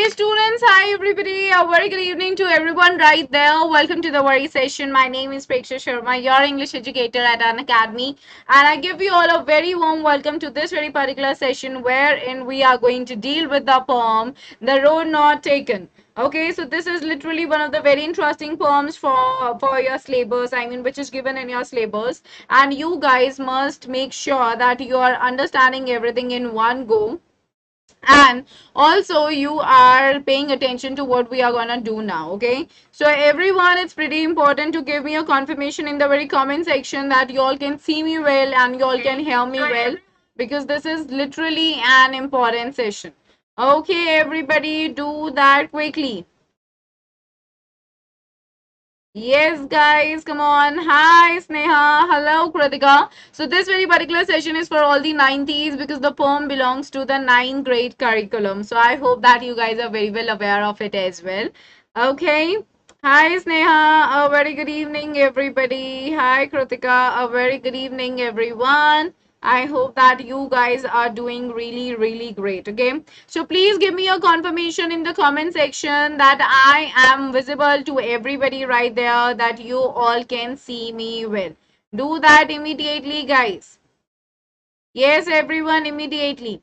Hey students, hi everybody. A very good evening to everyone right there. Welcome to the very session. My name is Preksha Sharma, your English educator at Unacademy, and I give you all a very warm welcome to this very particular session wherein we are going to deal with the poem The Road Not Taken. Okay, so this is literally one of the very interesting poems for your syllabus, I mean, which is given in your syllabus, and you guys must make sure that you are understanding everything in one go, and also you are paying attention to what we are gonna do now. Okay, so everyone, it's pretty important to give me a confirmation in the very comment section that you all can see me well and you all can hear me well, because this is literally an important session. Okay, everybody, do that quickly. Yes, guys, come on. Hi, Sneha. Hello, Kritika. So this very particular session is for all the 90s because the poem belongs to the 9th grade curriculum. So I hope that you guys are very well aware of it as well. Okay. Hi, Sneha. A very good evening, everybody. Hi, Kritika. A very good evening, everyone. I hope that you guys are doing really, really great. Okay. So please give me a confirmation in the comment section that I am visible to everybody right there, that you all can see me well. Do that immediately, guys. Yes, everyone, immediately.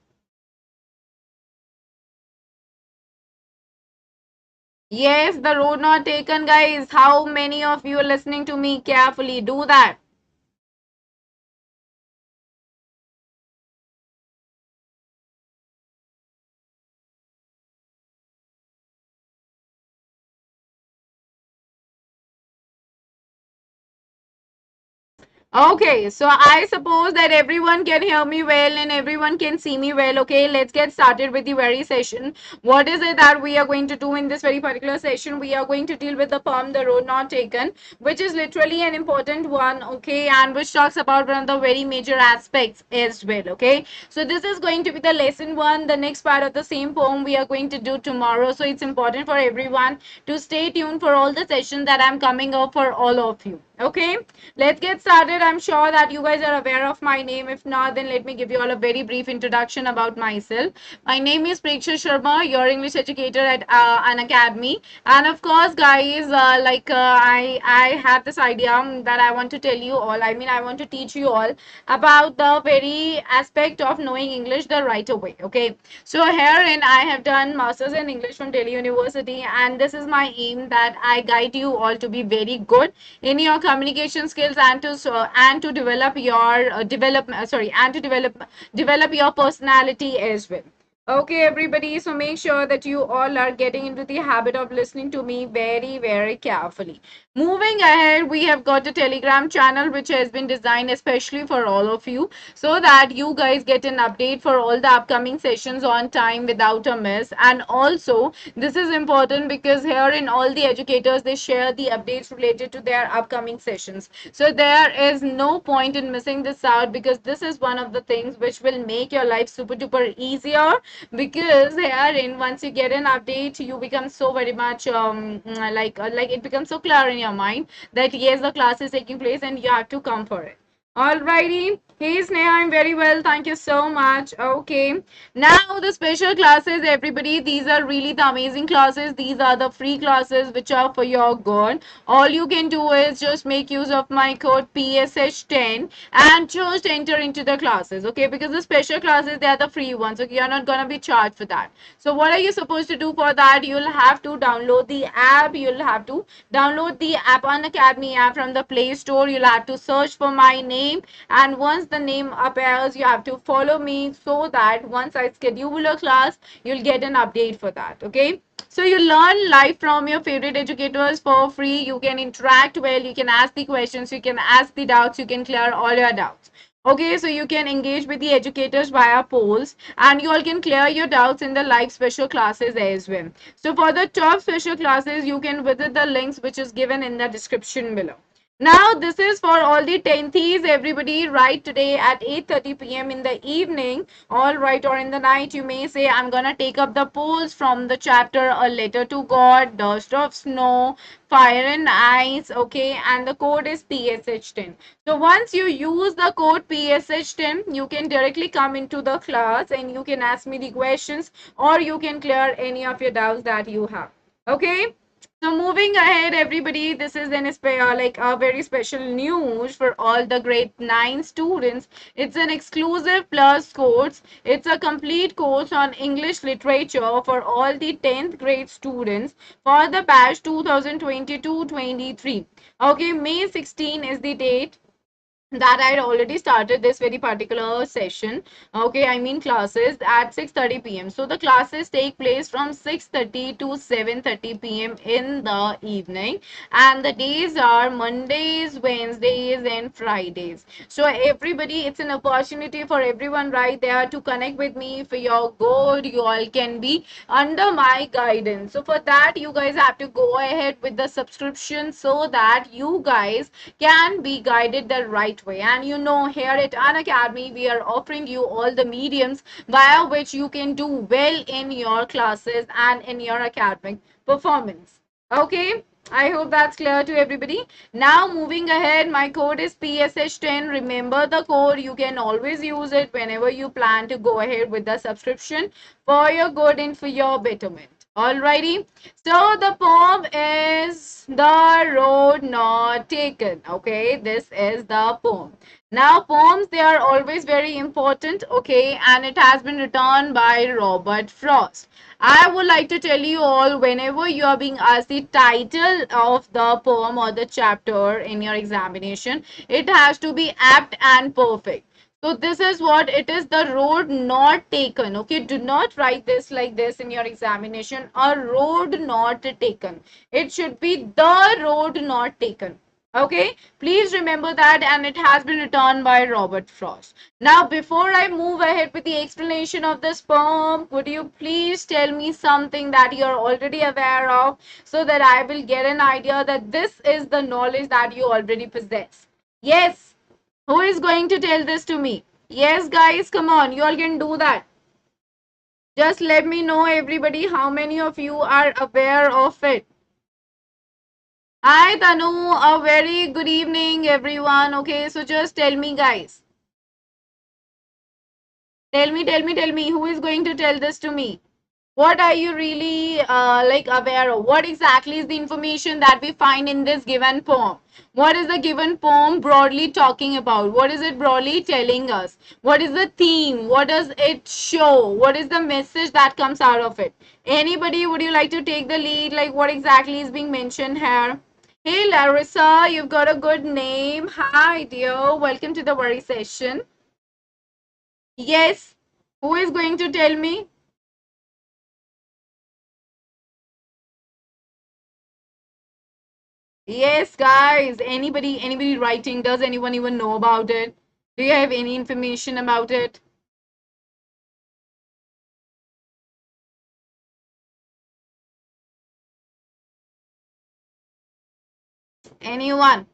Yes, the road not taken, guys. How many of you are listening to me carefully? Do that. Okay, so I suppose that everyone can hear me well and everyone can see me well. Okay, let's get started with the very session. What is it that we are going to do in this very particular session? We are going to deal with the poem The Road Not Taken, which is literally an important one, okay, and which talks about one of the very major aspects as well. Okay, so this is going to be the lesson one. The next part of the same poem we are going to do tomorrow. So it's important for everyone to stay tuned for all the sessions that I'm coming up for all of you. Okay, let's get started. I'm sure that you guys are aware of my name. If not, then let me give you all a very brief introduction about myself. My name is Preksha Sharma, your English educator at Unacademy. And of course, guys, I have this idea that I want to tell you all. I mean, I want to teach you all about the very aspect of knowing English the right way. Okay, so herein I have done masters in English from Delhi University, and this is my aim, that I guide you all to be very good in your communication skills and to develop your develop your personality as well. Okay, everybody, so make sure that you all are getting into the habit of listening to me very, very carefully. Moving ahead, we have got a Telegram channel which has been designed especially for all of you, so that you guys get an update for all the upcoming sessions on time without a miss. And also, this is important because here in all the educators, they share the updates related to their upcoming sessions. So there is no point in missing this out, because this is one of the things which will make your life super duper easier, because herein once you get an update, you become so very much like it becomes so clear in your mind that yes, the class is taking place and you have to come for it. Alrighty. Hey Sneha, I'm very well. Thank you so much. Okay. Now the special classes, everybody, these are really the amazing classes. These are the free classes which are for your good. All you can do is just make use of my code PSH10 and just enter into the classes. Okay, because the special classes, they are the free ones. Okay, you're not gonna be charged for that. So what are you supposed to do for that? You'll have to download the app. You'll have to download the app, Unacademy app, from the Play Store. You'll have to search for my name, and once the name appears, you have to follow me, so that once I schedule a class, you'll get an update for that. Okay, so you learn live from your favorite educators for free. You can interact well, you can ask the questions, you can ask the doubts, you can clear all your doubts. Okay, so you can engage with the educators via polls, and you all can clear your doubts in the live special classes as well. So for the top special classes, you can visit the links which is given in the description below. Now, this is for all the 10thies, everybody, right today at 8:30 p.m. in the evening, all right, or in the night, you may say, I'm gonna take up the polls from the chapter A Letter to God, Dust of Snow, Fire and Ice, okay, and the code is PSH10. So, once you use the code PSH10, you can directly come into the class and you can ask me the questions or you can clear any of your doubts that you have, okay? So moving ahead, everybody, this is like a very special news for all the grade 9 students. It's an exclusive plus course. It's a complete course on English literature for all the 10th grade students for the batch 2022-23. Okay, May 16 is the date that I had already started this very particular session. Okay, I mean classes at 6:30 p.m. So the classes take place from 6:30 to 7:30 p.m. in the evening, and the days are Mondays, Wednesdays, and Fridays. So everybody, it's an opportunity for everyone right there to connect with me for your good. You all can be under my guidance. So for that, you guys have to go ahead with the subscription so that you guys can be guided the right way. And you know, here at Unacademy, we are offering you all the mediums via which you can do well in your classes and in your academic performance. Okay. I hope that's clear to everybody. Now moving ahead, my code is PSH10. Remember the code. You can always use it whenever you plan to go ahead with the subscription for your good and for your betterment. Alrighty. So the poem is The Road Not Taken. Okay, this is the poem. Now poems, they are always very important. Okay, and it has been written by Robert Frost. I would like to tell you all, whenever you are being asked the title of the poem or the chapter in your examination, it has to be apt and perfect. So this is what it is, the road not taken. Okay, do not write this like this in your examination. A road not taken. It should be the road not taken. Okay, please remember that, and it has been written by Robert Frost. Now, before I move ahead with the explanation of this poem, would you please tell me something that you're already aware of so that I will get an idea that this is the knowledge that you already possess? Yes, who is going to tell this to me? Yes, guys, come on. You all can do that. Just let me know, everybody, how many of you are aware of it. Hi, Tanu. A very good evening, everyone. Okay, so just tell me, guys. Tell me. Who is going to tell this to me? What are you really like aware of? What exactly is the information that we find in this given poem? What is the given poem broadly talking about? What is it broadly telling us? What is the theme? What does it show? What is the message that comes out of it? Anybody, would you like to take the lead? Like, what exactly is being mentioned here? Hey Larissa, you've got a good name. Hi dear, welcome to the worry session. Yes, who is going to tell me? Yes, guys. Anybody writing? Does anyone even know about it? Do you have any information about it? Anyone?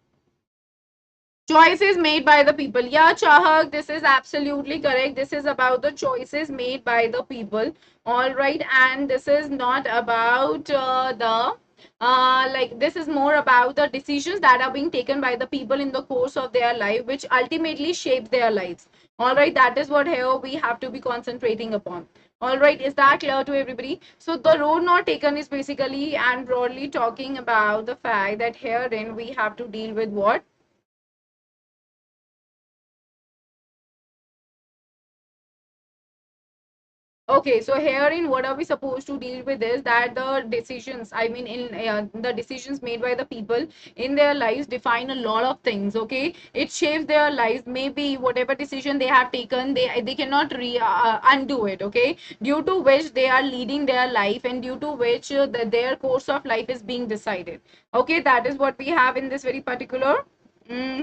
Choices made by the people. Yeah, Chahak, this is absolutely correct. This is about the choices made by the people. All right, and this is not about like this is more about the decisions that are being taken by the people in the course of their life, which ultimately shape their lives. All right, that is what here we have to be concentrating upon. All right, is that clear to everybody? So the road not taken is basically and broadly talking about the fact that herein we have to deal with what? Okay, so herein what are we supposed to deal with is that the decisions, I mean, in the decisions made by the people in their lives define a lot of things. Okay, it shapes their lives. Maybe whatever decision they have taken, they cannot undo it. Okay, due to which they are leading their life, and due to which their course of life is being decided. Okay, that is what we have in this very particular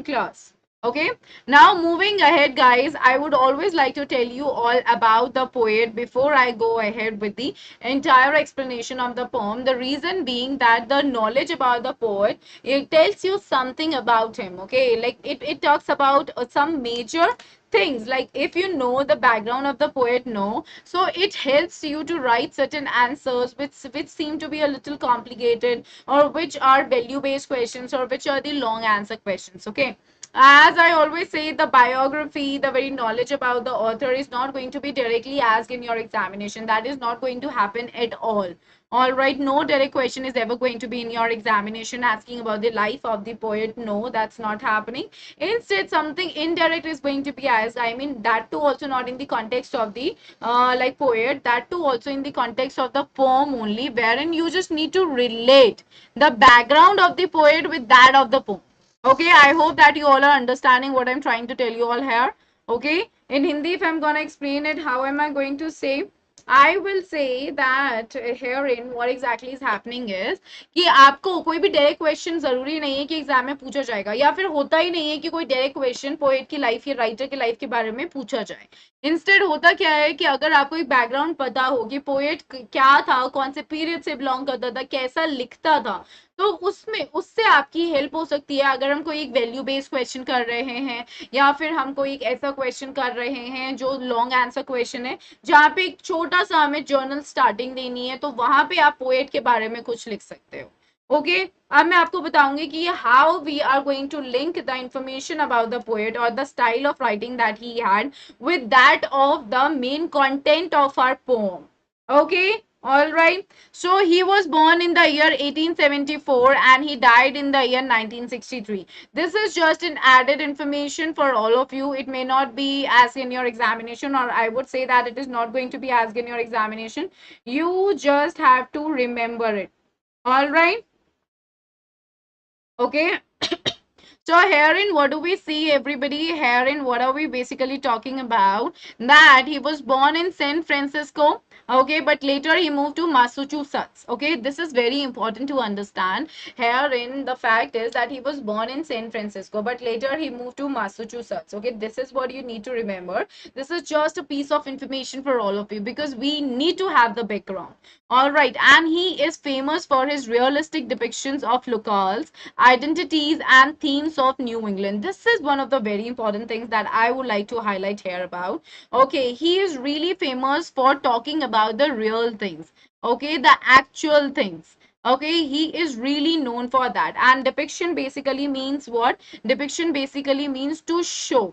class. Okay, now moving ahead, guys, I would always like to tell you all about the poet before I go ahead with the entire explanation of the poem. The reason being that the knowledge about the poet, it tells you something about him. Okay, like it talks about some major things, like if you know the background of the poet, no, so it helps you to write certain answers which seem to be a little complicated, or which are value based questions, or which are the long answer questions. Okay, as I always say, the biography, the very knowledge about the author is not going to be directly asked in your examination. That is not going to happen at all. All right, no direct question is ever going to be in your examination asking about the life of the poet. No, that's not happening. Instead, something indirect is going to be asked. I mean, that too also not in the context of the like poet, that too also in the context of the poem only, wherein you just need to relate the background of the poet with that of the poem. Okay, I hope that you all are understanding what I'm trying to tell you all here. Okay, in Hindi, if I'm gonna explain it, how am I going to say? I will say that herein what exactly is happening is कि आपको कोई भी direct question जरूरी नहीं है कि exam में पूछा जाएगा, या फिर होता ही नहीं है कि कोई डायरेक्ट क्वेश्चन पोएट की लाइफ या राइटर की लाइफ के बारे में पूछा जाए. इंस्टेड होता क्या है कि अगर आपको एक बैकग्राउंड पता हो कि पोएट क्या था, कौन से पीरियड से बिलोंग करता था, कैसा लिखता था, तो उसमें उससे आपकी हेल्प हो सकती है. अगर हम कोई एक वैल्यू बेस्ड क्वेश्चन कर रहे हैं, या फिर हम कोई एक ऐसा क्वेश्चन कर रहे हैं जो लॉन्ग आंसर क्वेश्चन है, जहाँ पे एक छोटा सा हमें जर्नल स्टार्टिंग देनी है, तो वहां पे आप पोएट के बारे में कुछ लिख सकते हो. ओके, अब मैं आपको बताऊंगी कि how we are going to link the information about the poet और the style of writing that he had with that of the main content of our poem. Okay, all right. So he was born in the year 1874 and he died in the year 1963. This is just an added information for all of you. It may not be asked in your examination, or I would say that it is not going to be asked in your examination. You just have to remember it. All right. Okay. So herein, what do we see, everybody? Herein, what are we basically talking about? That he was born in San Francisco, okay, but later he moved to Massachusetts. Okay, this is very important to understand. Herein, the fact is that he was born in San Francisco, but later he moved to Massachusetts. Okay, this is what you need to remember. This is just a piece of information for all of you because we need to have the background. All right, and he is famous for his realistic depictions of locales, identities, and themes of New England. This is one of the very important things that I would like to highlight here about. Okay, he is really famous for talking about the real things. Okay, the actual things. Okay, he is really known for that. And depiction basically means what? Depiction basically means to show.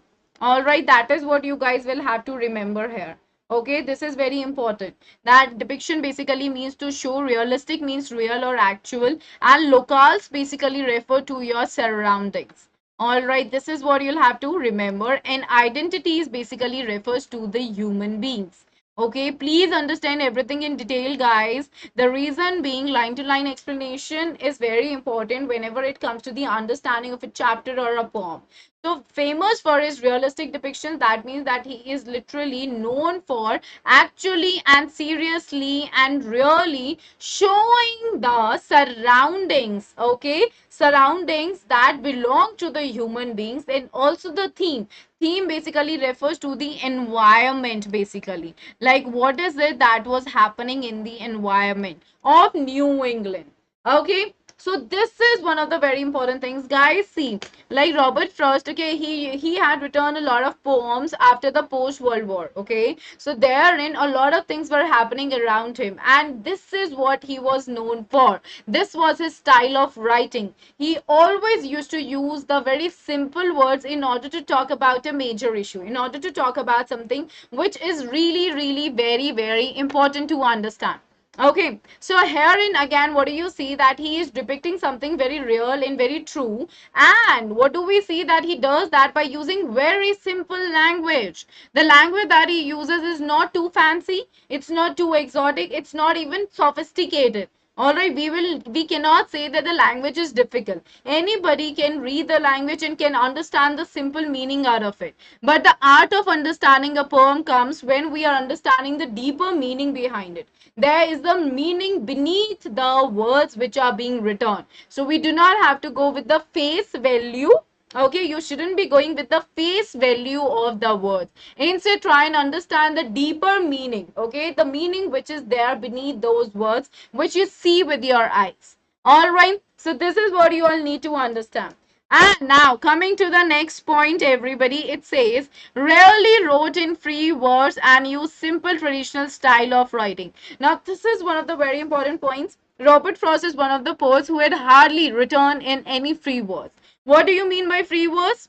All right, that is what you guys will have to remember here. Okay, this is very important. That depiction basically means to show, realistic means real or actual, and locales basically refer to your surroundings. All right, this is what you'll have to remember. And identities basically refers to the human beings. Okay, please understand everything in detail, guys. The reason being line to line explanation is very important whenever it comes to the understanding of a chapter or a poem. So famous for his realistic depictions, that means that he is literally known for actually and seriously and really showing the surroundings, okay, surroundings that belong to the human beings, and also the theme. Theme basically refers to the environment, basically. Like what is it that was happening in the environment of New England. Okay, so this is one of the very important things, guys. See, like Robert Frost, okay, he had written a lot of poems after the post World War. Okay, so therein a lot of things were happening around him, and this is what he was known for. This was his style of writing. He always used to use the very simple words in order to talk about a major issue, in order to talk about something which is really very important to understand. Okay, so herein again, what do you see? That he is depicting something very real and very true. And what do we see? That he does that by using very simple language. The language that he uses is not too fancy, it's not too exotic, it's not even sophisticated. All right, we cannot say that the language is difficult. Anybody can read the language and can understand the simple meaning out of it. But the art of understanding a poem comes when we are understanding the deeper meaning behind it. There is the meaning beneath the words which are being written. So we do not have to go with the face value. Okay, you shouldn't be going with the face value of the words. Instead, try and understand the deeper meaning. Okay, the meaning which is there beneath those words, which you see with your eyes. All right, so this is what you all need to understand. And now coming to the next point, everybody, it says rarely wrote in free verse and use simple traditional style of writing. Now, this is one of the very important points. Robert Frost is one of the poets who had hardly written in any free verse. What do you mean by free verse?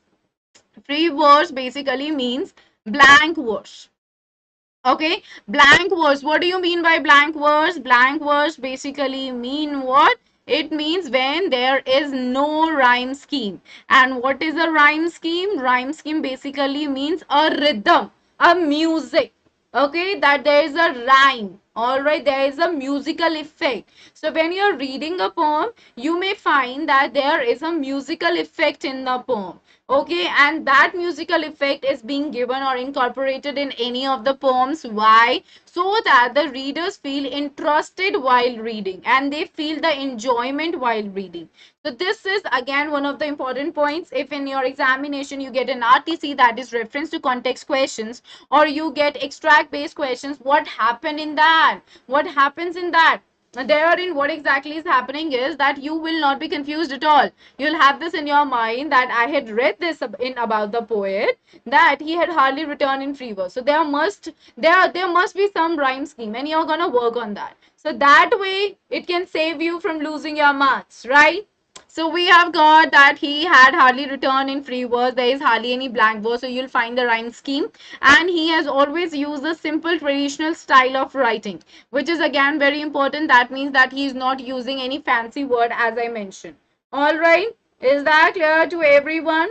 Free verse basically means blank verse. Okay, blank verse. What do you mean by blank verse? Blank verse basically mean what? It means when there is no rhyme scheme. And what is a rhyme scheme? Rhyme scheme basically means a rhythm, a music. Okay, that there is a rhyme. All right, there is a musical effect. So when you're reading a poem, you may find that there is a musical effect in the poem. Okay, and that musical effect is being given or incorporated in any of the poems. Why? So that the readers feel interested while reading and they feel the enjoyment while reading. So this is again one of the important points. If in your examination you get an RTC, that is reference to context questions, or you get extract based questions, what happened in that? What happens in that? Therein what exactly is happening is that you will not be confused at all. You'll have this in your mind that I had read this in about the poet, that he had hardly written in free verse. So there must be some rhyme scheme, and you're gonna work on that. So that way it can save you from losing your marks, right? So we have got that he had hardly written in free verse. There is hardly any blank verse. So you'll find the rhyme scheme. And he has always used a simple traditional style of writing, which is again very important. That means that he is not using any fancy word as I mentioned. All right. Is that clear to everyone?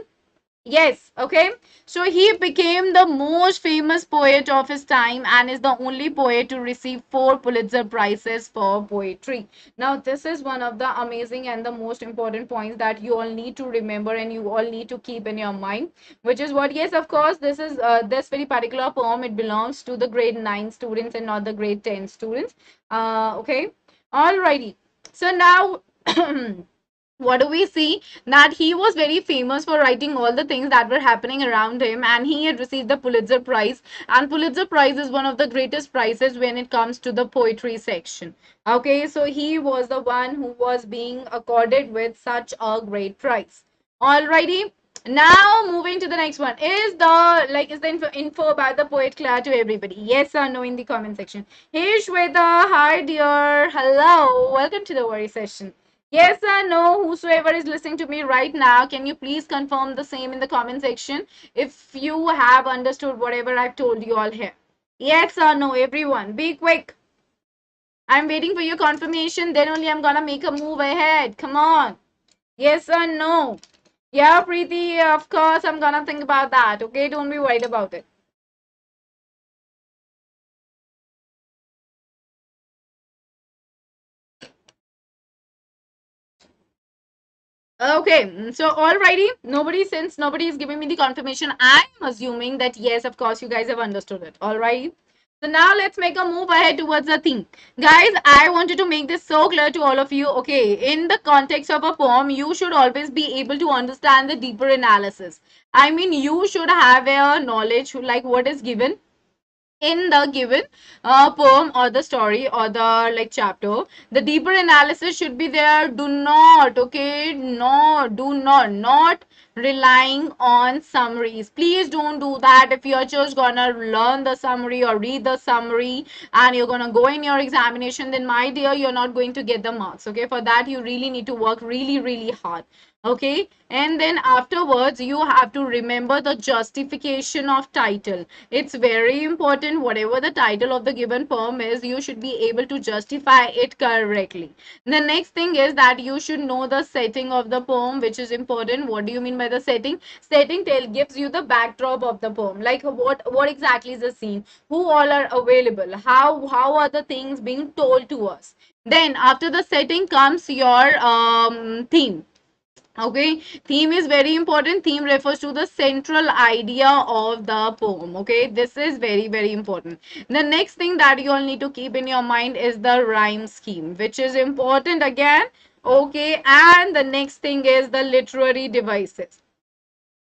Yes, okay. So he became the most famous poet of his time and is the only poet to receive 4 Pulitzer Prizes for poetry. Now, this is one of the amazing and the most important points that you all need to remember and you all need to keep in your mind, which is what, yes, of course, this very particular poem, it belongs to the grade 9 students and not the grade 10 students. Okay. Alrighty. So now what do we see? That he was very famous for writing all the things that were happening around him, and he had received the Pulitzer Prize. And Pulitzer Prize is one of the greatest prizes when it comes to the poetry section. Okay, so he was the one who was being accorded with such a great prize. Alrighty. Now moving to the next one. Is the info about the poet clear to everybody? Yes or no in the comment section. Hey Shweta, hi dear. Hello. Welcome to the worry session. Yes or no, whosoever is listening to me right now, can you please confirm the same in the comment section if you have understood whatever I've told you all here? Yes or no, everyone, be quick. I'm waiting for your confirmation, then only I'm gonna make a move ahead. Come on. Yes or no? Yeah, Preeti, of course, I'm gonna think about that. Okay, don't be worried about it. Okay, so alrighty, since nobody is giving me the confirmation, I'm assuming that yes, of course, you guys have understood it. Alright. So now let's make a move ahead towards the theme. Guys, I wanted to make this so clear to all of you. Okay, in the context of a poem, you should always be able to understand the deeper analysis. I mean, you should have a knowledge like what is given in the given poem or the story or the like chapter. The deeper analysis should be there. Do not, okay, no, do not relying on summaries. Please don't do that. If you're just gonna learn the summary or read the summary and you're gonna go in your examination, then my dear, you're not going to get the marks. Okay, for that you really need to work really hard. Okay, and then afterwards you have to remember the justification of title. It's very important. Whatever the title of the given poem is, you should be able to justify it correctly. The next thing is that you should know the setting of the poem, which is important. What do you mean by the setting? Setting gives you the backdrop of the poem, like what exactly is the scene, who all are available, how are the things being told to us. Then after the setting comes your theme. Okay, theme is very important. Theme refers to the central idea of the poem. Okay, this is very important. The next thing that you all need to keep in your mind is the rhyme scheme, which is important again. Okay, and the next thing is the literary devices.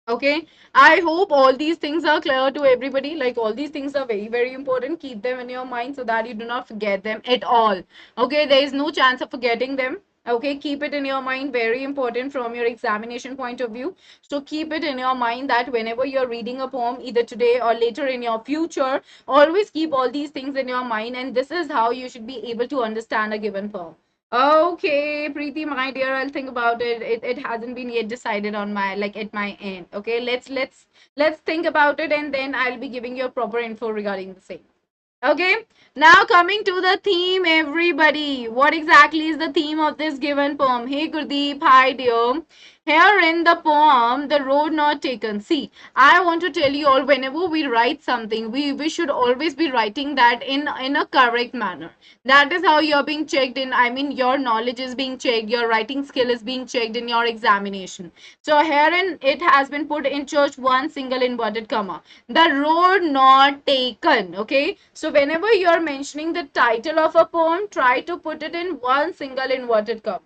Okay, I hope all these things are clear to everybody. Like, all these things are very, very important. Keep them in your mind so that you do not forget them at all. Okay, there is no chance of forgetting them. Okay, keep it in your mind. Very important from your examination point of view. So keep it in your mind that whenever you're reading a poem, either today or later in your future, always keep all these things in your mind. And this is how you should be able to understand a given poem. Okay, Preeti, my dear, I'll think about it. It hasn't been yet decided on my, like, at my end. Okay, let's think about it, and then I'll be giving you a proper info regarding the same. Okay, now coming to the theme, everybody. What exactly is the theme of this given poem? Hey Gurdeep, hi dear. Here in the poem, The Road Not Taken. See, I want to tell you all, whenever we write something, we should always be writing that in a correct manner. That is how you're being checked in. I mean, your knowledge is being checked, your writing skill is being checked in your examination. So herein it has been put in church one single inverted comma. The road not taken. Okay. So whenever you're mentioning the title of a poem, try to put it in one single inverted comma.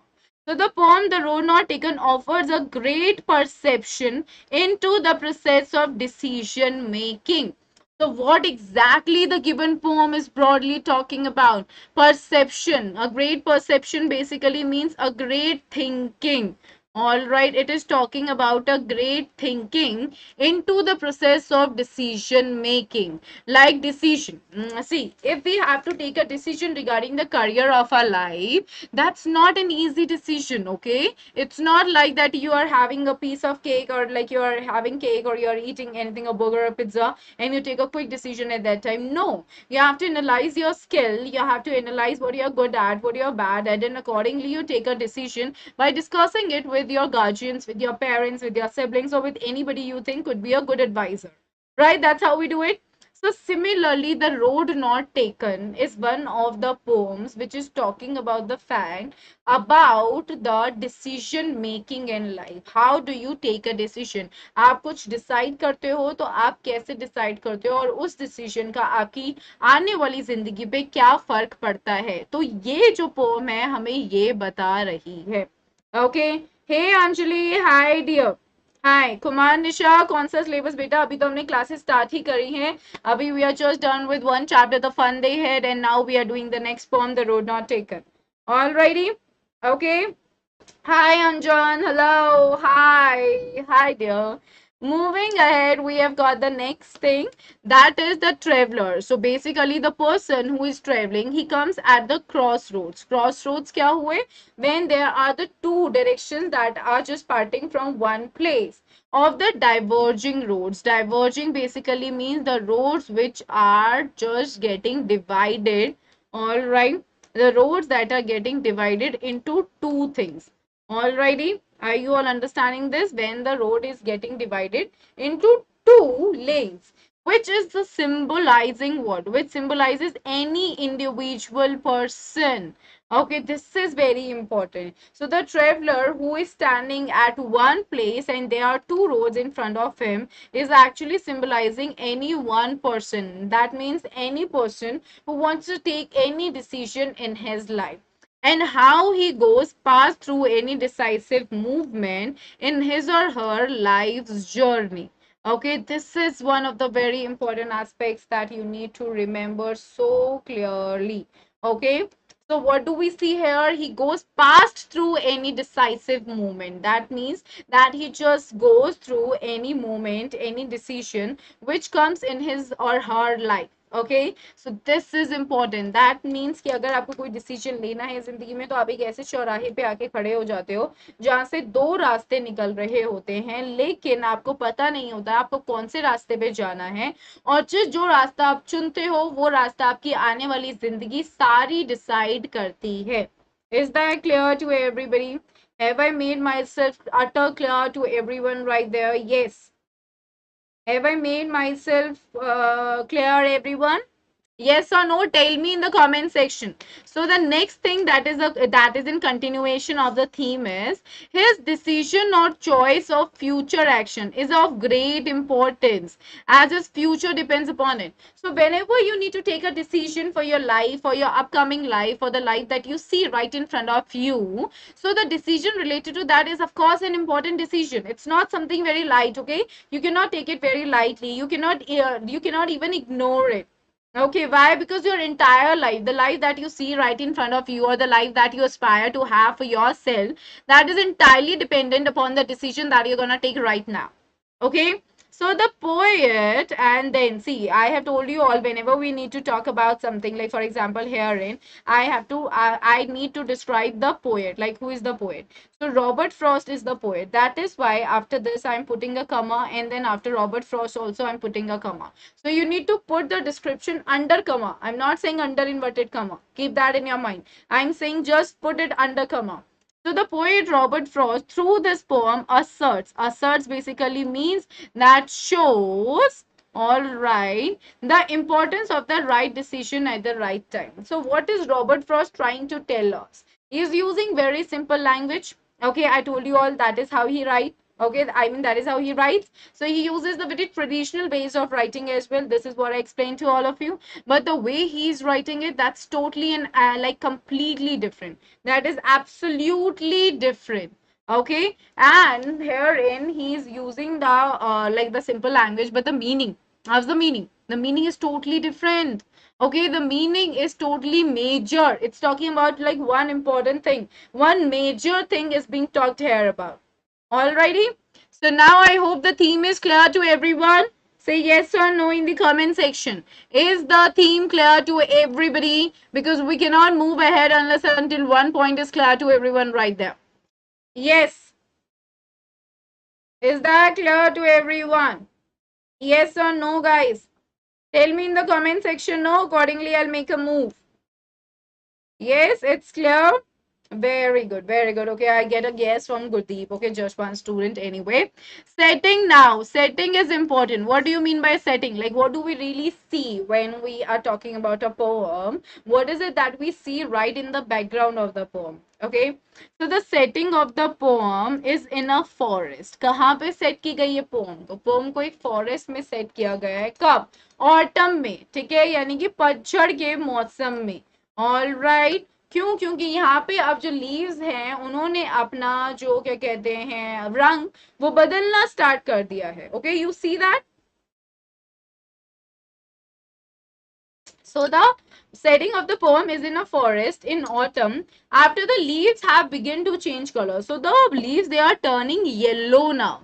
So the poem The Road Not Taken offers a great perception into the process of decision making. So what exactly the given poem is broadly talking about? Perception. A great perception basically means a great thinking. All right, it is talking about a great thinking into the process of decision making. Like decision. See, if we have to take a decision regarding the career of our life, that's not an easy decision, okay? It's not like that you are having a piece of cake, or like you are having cake, or you are eating anything, a burger or pizza, and you take a quick decision at that time. No, you have to analyze your skill, you have to analyze what you're good at, what you're bad at, and accordingly you take a decision by discussing it with your guardians, with your parents, with your siblings, or with anybody you think could be a good advisor. Right? That's how we do it. So similarly, The Road Not Taken is one of the poems which is talking about the fact about the decision making in life. How do you take a decision? आप कुछ decide करते हो तो आप कैसे decide करते हो, और उस decision का आपकी आने वाली जिंदगी पे क्या फर्क पड़ता है? तो ये जो poem है हमें ये बता रही है. Okay. Hey Anjali, hi dear. हाय कुमार निशा, कौन सा सिलेबस बेटा? अभी तो हमने क्लासेस स्टार्ट ही करी हैं. अभी we are just done with one chapter, the fun they had, and now we are doing the next poem, the road not taken. Alrighty. Okay. Hi Anjan, hello, hi dear. Moving ahead, we have got the next thing, that is the traveler. So basically the person who is traveling, he comes at the crossroads. Crossroads क्या हुए? When there are the two directions that are just parting from one place of the diverging roads. Diverging basically means the roads which are just getting divided. All right, the roads that are getting divided into two things. Alrighty, are you all understanding this? When the road is getting divided into two lanes, which is the symbolizing what? Which symbolizes any individual person. Okay, this is very important. So the traveler who is standing at one place and there are two roads in front of him is actually symbolizing any one person. That means any person who wants to take any decision in his life, and how he goes past through any decisive movement in his or her life's journey. Okay, this is one of the very important aspects that you need to remember so clearly. Okay, so what do we see here? He goes past through any decisive movement. That means that he just goes through any moment, any decision which comes in his or her life. Okay, so this is important. That means कि अगर आपको कोई decision लेना है जिंदगी में, तो आप एक ऐसे चौराहे पे आके खड़े हो जाते हो जहां से दो रास्ते निकल रहे होते हैं, लेकिन आपको पता नहीं होता आपको कौन से रास्ते पे जाना है, और जो रास्ता आप चुनते हो वो रास्ता आपकी आने वाली जिंदगी सारी डिसाइड करती है. Is that clear to everybody? Have I made myself utter clear to everyone right there? Yes. Have I made myself clear, everyone? Yes or no? Tell me in the comment section. So the next thing that is in continuation of the theme is his decision or choice of future action is of great importance as his future depends upon it. So whenever you need to take a decision for your life or your upcoming life or the life that you see right in front of you, so the decision related to that is of course an important decision. It's not something very light, okay? You cannot take it very lightly. You cannot even ignore it. Okay, why? Because your entire life, the life that you see right in front of you, or the life that you aspire to have for yourself, that is entirely dependent upon the decision that you're gonna take right now. Okay, so the poet, and then see, I have told you all whenever we need to talk about something, like for example, herein, I need to describe the poet, like who is the poet. So Robert Frost is the poet. That is why after this I'm putting a comma, and then after Robert Frost also I'm putting a comma. So you need to put the description under comma. I'm not saying under inverted comma. Keep that in your mind. I'm saying just put it under comma. So the poet Robert Frost, through this poem, asserts basically means that shows, all right, the importance of the right decision at the right time. So what is Robert Frost trying to tell us? He is using very simple language. Okay, I told you all that is how he writes. Okay, I mean that is how he writes. So he uses the very traditional ways of writing as well. This is what I explained to all of you. But the way he's writing it, that's totally and like completely different. That is absolutely different. Okay, and herein he's using the like the simple language, but the meaning. How's the meaning? The meaning is totally different. Okay, the meaning is totally major. It's talking about like one important thing. One major thing is being talked here about. Alrighty. So now I hope the theme is clear to everyone. Say yes or no in the comment section. Is the theme clear to everybody? Because we cannot move ahead unless until one point is clear to everyone right there. Yes. Is that clear to everyone? Yes or no, guys? Tell me in the comment section. No, accordingly I'll make a move. Yes, it's clear. Very good, very good. Okay, I get a guess from Gurdeep. Okay, just one student anyway. Setting now. Setting is important. What do you mean by setting? Like, what do we really see when we are talking about a poem? What is it that we see right in the background of the poem? Okay, so the setting of the poem is in a forest. कहाँ पे set की गई है poem? तो poem को एक forest में set किया गया है. कब? Autumn में. ठीक है, यानी कि पतझड़ के मौसम में. ऑल राइट, क्यों? क्योंकि यहाँ पे अब जो लीव्स हैं उन्होंने अपना जो क्या कहते हैं रंग वो बदलना स्टार्ट कर दिया है. Okay, you see that. So the setting of the poem is in a forest in autumn after the leaves have begun to change color. So the leaves, they are turning yellow now.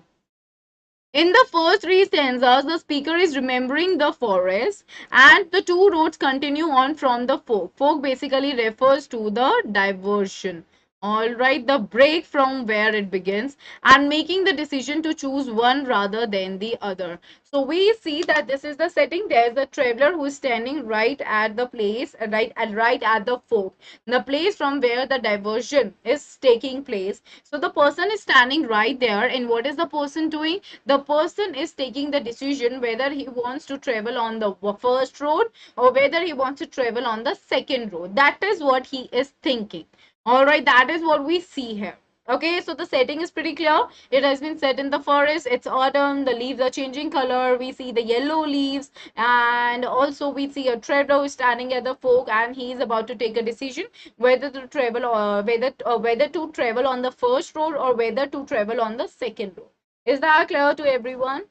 In the first three stanzas, the speaker is remembering the forest, and the two roads continue on from the folk. Folk basically refers to the diversion. All right, the break from where it begins and making the decision to choose one rather than the other. So we see that this is the setting. There's a traveler who is standing right at the place, right at the folk, the place from where the diversion is taking place. So the person is standing right there, and what is the person doing? The person is taking the decision whether he wants to travel on the first road or whether he wants to travel on the second road. That is what he is thinking. All right, that is what we see here. Okay, so the setting is pretty clear. It has been set in the forest. It's autumn. The leaves are changing color. We see the yellow leaves, and also we see a traveler who is standing at the fork, and he is about to take a decision whether to travel or whether to travel on the first road or whether to travel on the second road. Is that clear to everyone?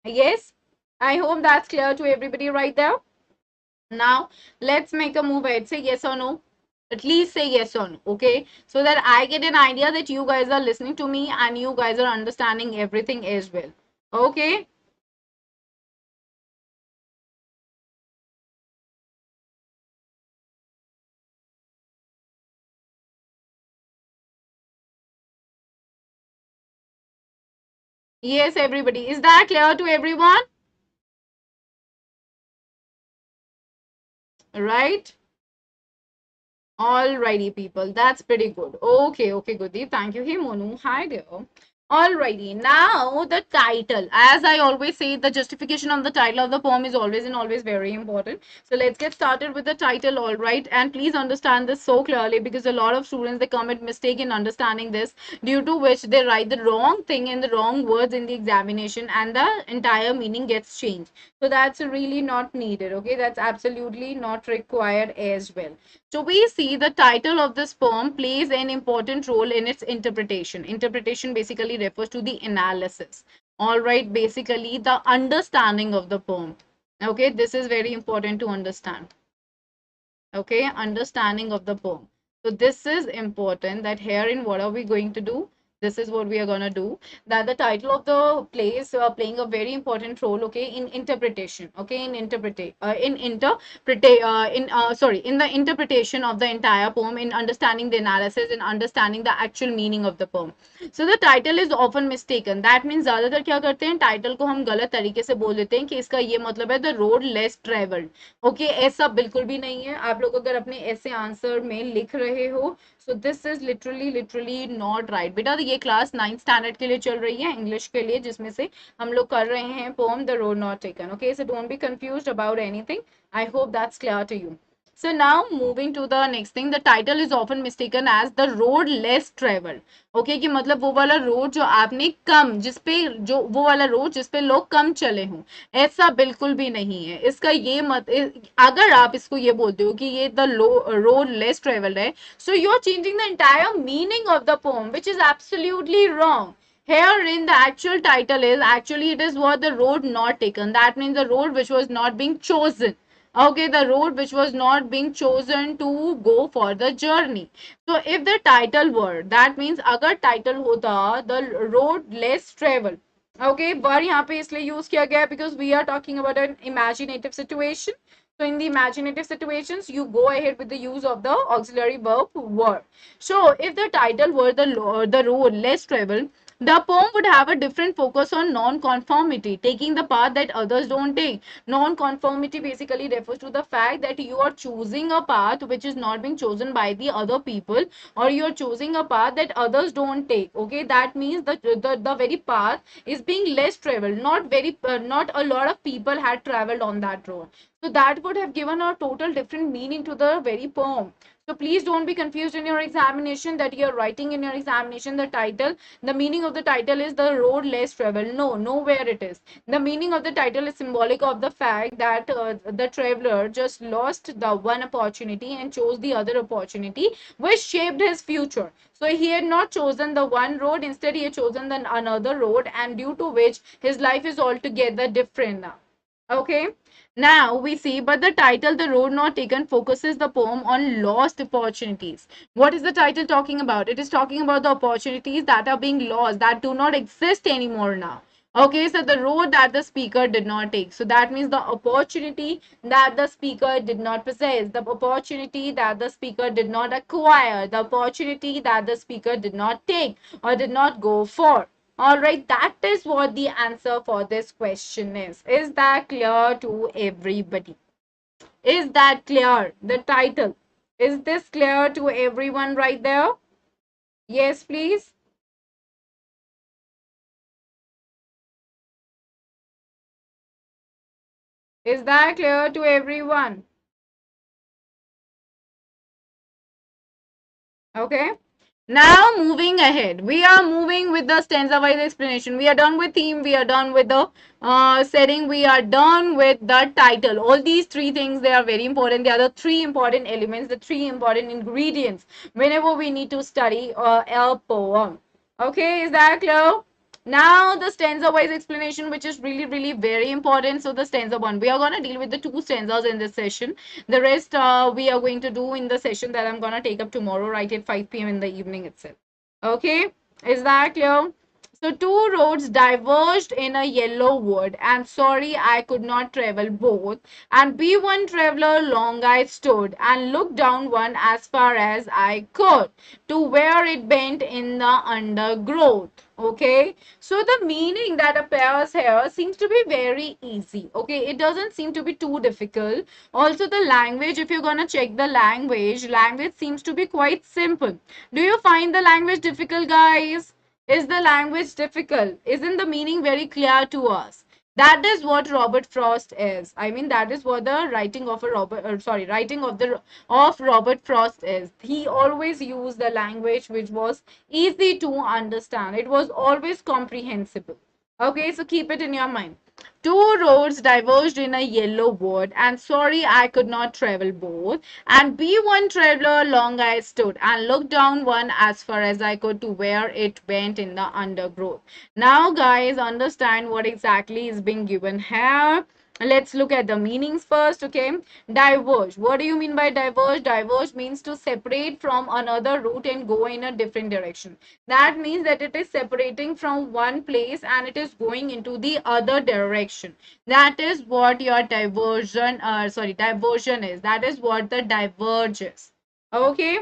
Yes. I hope that's clear to everybody right there. Now let's make a move ahead. Say yes or no. At least say yes or no, okay? So that I get an idea that you guys are listening to me and you guys are understanding everything as well. Okay? Yes, everybody. Is that clear to everyone? Right? Alrighty, people. That's pretty good. Okay, okay, Goodie. Thank you. Hey, Monu. Hi there. Alrighty, now the title. As I always say, the justification of the title of the poem is always and always very important. So let's get started with the title, alright? And please understand this so clearly, because a lot of students, they commit mistake in understanding this, due to which they write the wrong thing in the wrong words in the examination, and the entire meaning gets changed. So that's really not needed, okay? That's absolutely not required as well. So we see the title of this poem plays an important role in its interpretation. Interpretation basically refers to the analysis. All right, basically the understanding of the poem. Okay, this is very important to understand. Okay, understanding of the poem. So this is important, that herein what are we going to do? This is what we are going to do, that the title of the play is playing a very important role, okay, in interpretation, okay, in the interpretation of the entire poem, in understanding the analysis, in understanding the actual meaning of the poem. So the title is often mistaken. That means ज्यादातर क्या करते हैं, title को हम गलत तरीके से बोल देते हैं कि इसका ये मतलब है the road less travelled. Okay, ऐसा बिल्कुल भी नहीं है. आप लोग अगर अपने ऐसे आंसर में लिख रहे हो, so this is literally not right. बेटा ये क्लास 9th स्टैंडर्ड के लिए चल रही है, इंग्लिश के लिए, जिसमें से हम लोग कर रहे हैं poem The road not Taken. Okay, so don't be confused about anything. I hope that's clear to you. So now moving to the next thing, the title is often mistaken as the road less traveled. Okay, कि मतलब वो वाला road जो आपने कम, जिसपे जो वो वाला रोड जिसपे लोग कम चले हों, ऐसा बिल्कुल भी नहीं है. इसका ये मत, अगर आप इसको ये बोलते हो कि ये द रोड लेस ट्रेवल्ड है, so you are changing the entire meaning of the poem, which is absolutely wrong. Herein the actual title is, actually it is what the road not taken. That means the road which was not being chosen. Okay, the road which was not being chosen to go for the journey. So if the title were, that means अगर title होता the road less travel. Okay, वर यहाँ पे इसलिए use किया गया because we are talking about an imaginative situation. So in the imaginative situations, you go ahead with the use of the auxiliary verb were. So if the title were the road less traveled, the poem would have a different focus on non-conformity, taking the path that others don't take. Non-conformity basically refers to the fact that you are choosing a path which is not being chosen by the other people, or you are choosing a path that others don't take. Okay, that means the very path is being less traveled. Not a lot of people had traveled on that road. So that would have given a total different meaning to the very poem. So please don't be confused in your examination that you're writing in your examination the title. The meaning of the title is the road less traveled. No, nowhere it is. The meaning of the title is symbolic of the fact that the traveler just lost the one opportunity and chose the other opportunity, which shaped his future. So he had not chosen the one road, instead he had chosen another road, and due to which his life is altogether different now. Okay, now we see, but the title, The Road Not Taken, focuses the poem on lost opportunities. What is the title talking about? It is talking about the opportunities that are being lost, that do not exist anymore now. Okay, so the road that the speaker did not take. So that means the opportunity that the speaker did not possess, the opportunity that the speaker did not acquire, the opportunity that the speaker did not take or did not go for. All right, that is what the answer for this question is. Is that clear to everybody? Is that clear? The title. Is this clear to everyone right there? Yes, please. Is that clear to everyone? Okay. Now moving ahead, we are moving with the stanza wise explanation. We are done with theme, we are done with the setting, we are done with the title. All these three things, they are very important. They are the three important elements, the three important ingredients whenever we need to study a poem. Okay, is that clear? Now the stanza wise explanation, which is really very important. So the stanza one, we are going to deal with the two stanzas in this session. The rest we are going to do in the session that I'm going to take up tomorrow, right at 5 p.m. in the evening itself. Okay, is that clear? So two roads diverged in a yellow wood, and sorry I could not travel both. And be one traveler long I stood, and looked down one as far as I could, to where it bent in the undergrowth. Okay, so the meaning that appears here seems to be very easy. Okay, it doesn't seem to be too difficult. Also the language, if you're gonna check the language seems to be quite simple. Do you find the language difficult, guys? Is the language difficult? Isn't the meaning very clear to us? That is what Robert Frost is. I mean, that is what the writing of a writing of Robert Frost is. He always used the language which was easy to understand. It was always comprehensible. Okay, so keep it in your mind. Two roads diverged in a yellow wood, and sorry I could not travel both. And be one traveler long I stood, and looked down one as far as I could to where it went in the undergrowth. Now, guys, understand what exactly is being given here. Let's look at the meanings first. Okay, diverge. What do you mean by diverge? Diverge means to separate from another route and go in a different direction. That means that it is separating from one place and it is going into the other direction. That is what your diversion is. That is what the diverge is. Okay,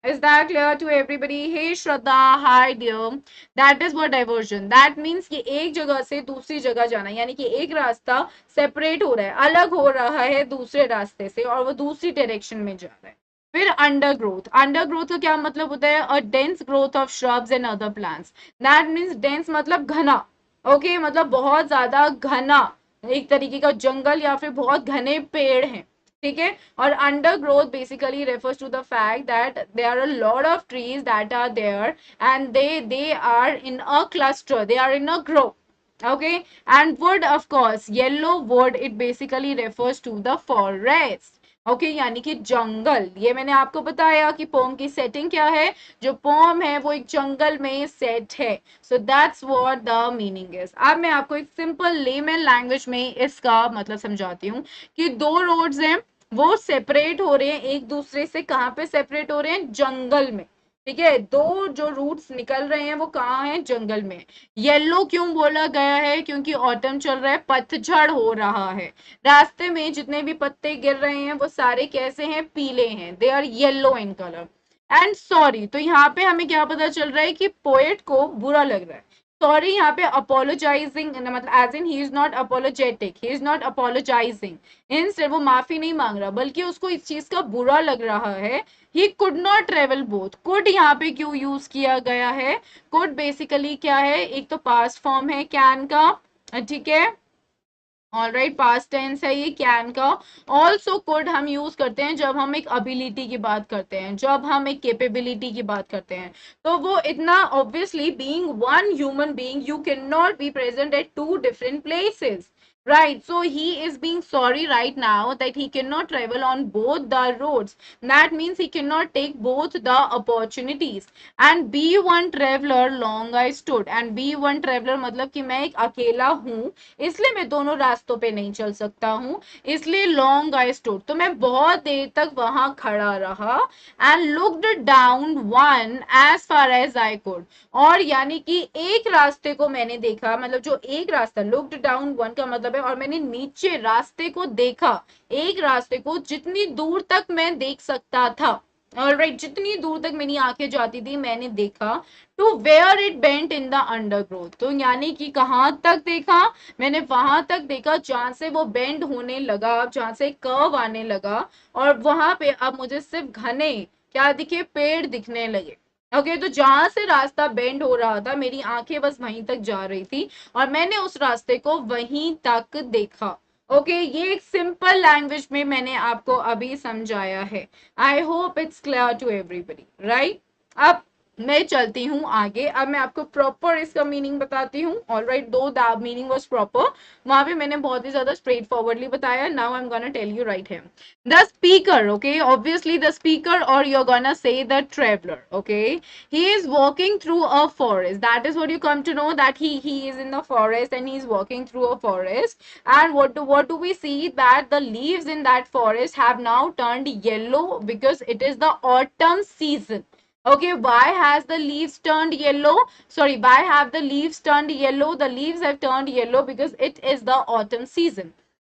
is that clear to everybody? Hey Shraddha, hi dear. That is what diversion. That means कि एक जगह से दूसरी जगह जाना, यानी कि एक रास्ता सेपरेट हो रहा है, अलग हो रहा है दूसरे रास्ते से, और वो दूसरी डायरेक्शन में जा रहा है. फिर अंडरग्रोथ. अंडरग्रोथ का क्या मतलब होता है? A dense growth of shrubs and other plants. That means dense मतलब घना. ओके, मतलब बहुत ज्यादा घना, एक तरीके का जंगल या फिर बहुत घने पेड़ हैं. ठीक है. और undergrowth basically refers to the fact that there are a lot of trees that are there and they are in a cluster, they are in a group. Okay, and wood, of course, yellow wood, it basically refers to the forest. Okay यानी कि जंगल. ये मैंने आपको बताया कि pome की setting क्या है. जो पोम है वो एक जंगल में सेट है. So that's what the meaning is. अब मैं आपको एक सिंपल लेमन लैंग्वेज में इसका मतलब समझाती हूँ कि दो रोड्स हैं, वो सेपरेट हो रहे हैं एक दूसरे से. कहाँ पे सेपरेट हो रहे हैं? जंगल में. ठीक है, दो जो रूट्स निकल रहे हैं वो कहाँ हैं? जंगल में. येलो क्यों बोला गया है? क्योंकि ऑटम चल रहा है, पतझड़ हो रहा है. रास्ते में जितने भी पत्ते गिर रहे हैं वो सारे कैसे हैं? पीले हैं. They are yellow in colour. And sorry, तो यहाँ पे हमें क्या पता चल रहा है कि पोएट को बुरा लग रहा है. सॉरी यहाँ पे अपोलोजाइजिंग, मतलब as in he is not apologetic, he is not apologising. Instead वो माफी नहीं मांग रहा, बल्कि उसको इस चीज का बुरा लग रहा है. He could not travel both. Could यहाँ पे क्यों यूज किया गया है? कुड बेसिकली क्या है? एक तो पास्ट फॉर्म है कैन का. ठीक है, ऑल राइट, पास्ट टेंस है ये कैन का. ऑल्सो कुड हम यूज करते हैं जब हम एक अबिलिटी की बात करते हैं, जब हम एक केपेबिलिटी की बात करते हैं. तो वो इतना obviously being one human being you can not be present at two different places. Right, so he is being sorry right now that he cannot travel on both the roads. That means he cannot take both the opportunities. And be one traveler long I stood. And be one traveler मतलब कि मैं एक अकेला हूँ, इसलिए मैं दोनों रास्तों पे नहीं चल सकता हूँ. इसलिए long I stood, तो मैं बहुत देर तक वहां खड़ा रहा. And looked down one as far as I could. और यानी कि एक रास्ते को मैंने देखा, मतलब जो एक रास्ता, looked down one का मतलब है, और मैंने नीचे रास्ते को देखा, एक रास्ते को जितनी दूर तक मैं देख सकता था. ऑलराइट, जितनी दूर तक मेरी आंखें जाती थी मैंने देखा. To where it bent in the undergrowth, तो यानी कि कहां तक देखा? मैंने वहां तक देखा जहां से वो बेंड होने लगा, जहां से कर्व आने लगा. और वहां पे अब मुझे सिर्फ घने क्या दिखे? पेड़ दिखने लगे. ओके, तो जहां से रास्ता बेंड हो रहा था मेरी आंखें बस वहीं तक जा रही थी और मैंने उस रास्ते को वहीं तक देखा. ओके, ये एक सिंपल लैंग्वेज में मैंने आपको अभी समझाया है. I hope it's clear to everybody, right. अब मैं चलती हूँ आगे. अब मैं आपको प्रॉपर इसका मीनिंग बताती हूँ. ऑलराइट, दो द मीनिंग वाज प्रॉपर, वहां पे मैंने बहुत ही ज्यादा स्ट्रेट फॉरवर्डली बताया. Now I am gonna tell you right here. The speaker, okay, obviously the speaker, or you're gonna say the traveler, okay, he is walking through a forest. That is what you come to know, that he is in the forest and he is walking through a forest. And what do we see? That the leaves in that forest have now turned yellow because it is the autumn season. Okay, why has the leaves turned yellow? Sorry, why have the leaves turned yellow? The leaves have turned yellow because it is the autumn season.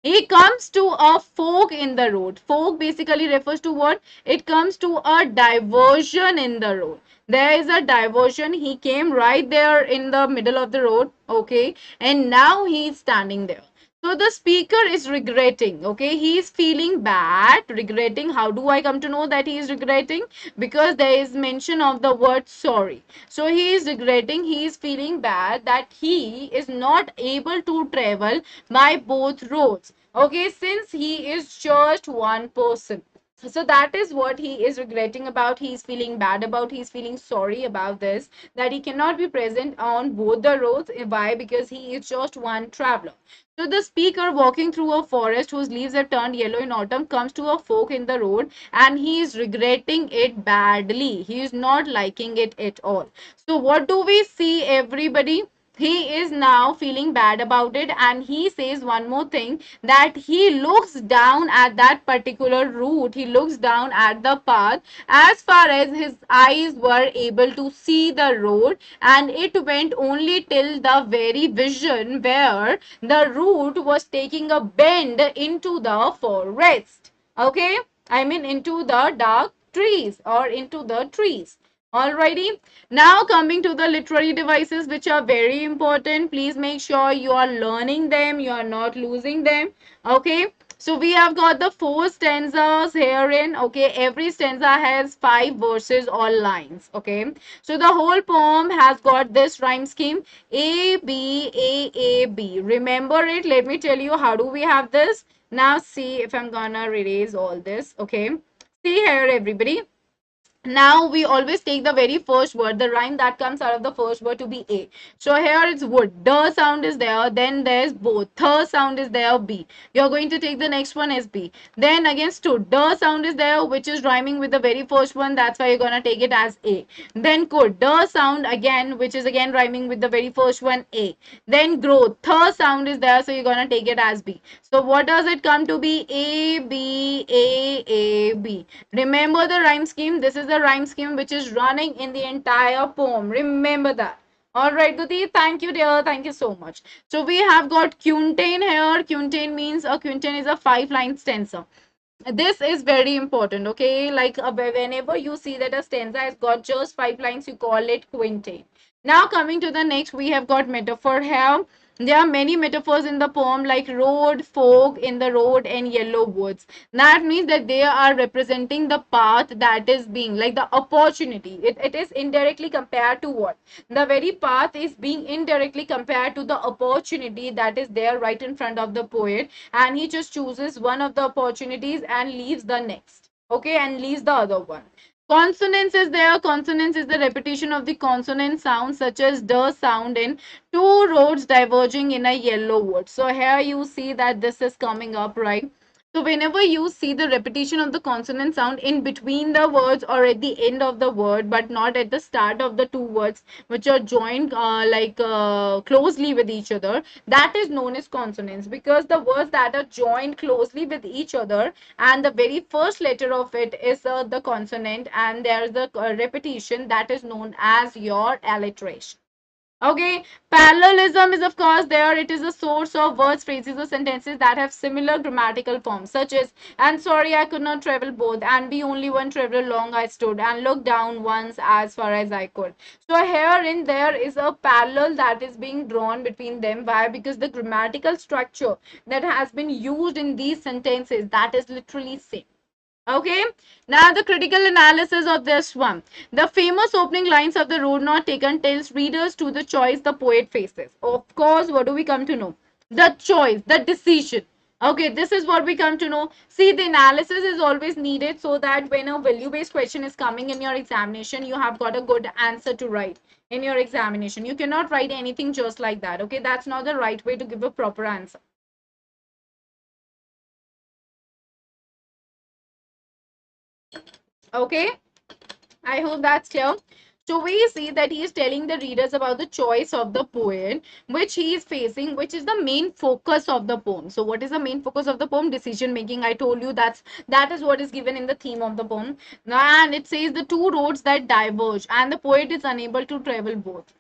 He comes to a fork in the road. Fork basically refers to what? It comes to a diversion in the road. There is a diversion. He came right there in the middle of the road. Okay. And now he is standing there. So the speaker is regretting, okay? He is feeling bad, regretting. How do I come to know that he is regretting? Because there is mention of the word sorry. So he is regretting, he is feeling bad that he is not able to travel by both roads, okay? Since he is just one person. So that is what he is regretting about. He's feeling bad about. He's feeling sorry about this, that he cannot be present on both the roads. Why? Because he is just one traveler. So the speaker walking through a forest whose leaves have turned yellow in autumn comes to a fork in the road and he is regretting it badly. He is not liking it at all. So what do we see, everybody? He is now feeling bad about it, and he says one more thing, that he looks down at that particular route. He looks down at the path as far as his eyes were able to see the road, and it went only till the very vision where the route was taking a bend into the forest. Okay, I mean into the dark trees or into the trees. Alrighty. Now coming to the literary devices, which are very important. Please make sure you are learning them. You are not losing them. Okay. So we have got the 4 stanzas herein. Okay. Every stanza has 5 verses or lines. Okay. So the whole poem has got this rhyme scheme. A, B, A, B. Remember it. Let me tell you how do we have this. Now see if I'm gonna erase all this. Okay. See here, everybody. Now we always take the very first word, the rhyme that comes out of the first word, to be A. So here it's wood. The sound is there. Then there's both. The sound is there. B. You're going to take the next one as B. Then again stood. The sound is there, which is rhyming with the very first one. That's why you're gonna take it as A. Then could. The sound again, which is again rhyming with the very first one, A. Then growth. The sound is there, so you're gonna take it as B. So what does it come to be? A, B, A, B. Remember the rhyme scheme. This is the rhyme scheme which is running in the entire poem. Remember that. Alright, Guti, thank you, dear. Thank you so much. So we have got quintain here. Quintain means a quintain is a 5-line stanza. This is very important, okay? Like whenever you see that a stanza has got just 5 lines, you call it quintain. Now coming to the next, we have got metaphor here. There are many metaphors in the poem, like road, fog in the road, and yellow woods. That means that they are representing the path that is being, like the opportunity. It is indirectly compared to what? The very path is being indirectly compared to the opportunity that is there right in front of the poet, and he just chooses one of the opportunities and leaves the next. Okay, and leaves the other one. Consonance is there. Consonance is the repetition of the consonant sound, such as the sound in two roads diverging in a yellow wood. So here you see that this is coming up, right? So whenever you see the repetition of the consonant sound in between the words or at the end of the word, but not at the start of the two words which are joined closely with each other, that is known as consonants, because the words that are joined closely with each other and the very first letter of it is the consonant, and there is the repetition, that is known as your alliteration. Okay, parallelism is of course there. It is a source of words, phrases, or sentences that have similar grammatical forms, such as, and sorry I could not travel both, and be only one traveler long I stood, and look down once as far as I could. So herein there is a parallel that is being drawn between them. Why? Because the grammatical structure that has been used in these sentences, that is literally same. Okay, now the critical analysis of this one. The famous opening lines of The Road Not Taken tells readers to the choice the poet faces. Of course, what do we come to know? The choice, the decision. Okay, this is what we come to know. See, the analysis is always needed so that when a value-based question is coming in your examination, you have got a good answer to write in your examination. You cannot write anything just like that. Okay, that's not the right way to give a proper answer. Okay, I hope that's clear. So we see that he is telling the readers about the choice of the poet, which he is facing, which is the main focus of the poem. So what is the main focus of the poem? Decision making. I told you that is what is given in the theme of the poem. And it says the two roads that diverge, and the poet is unable to travel both.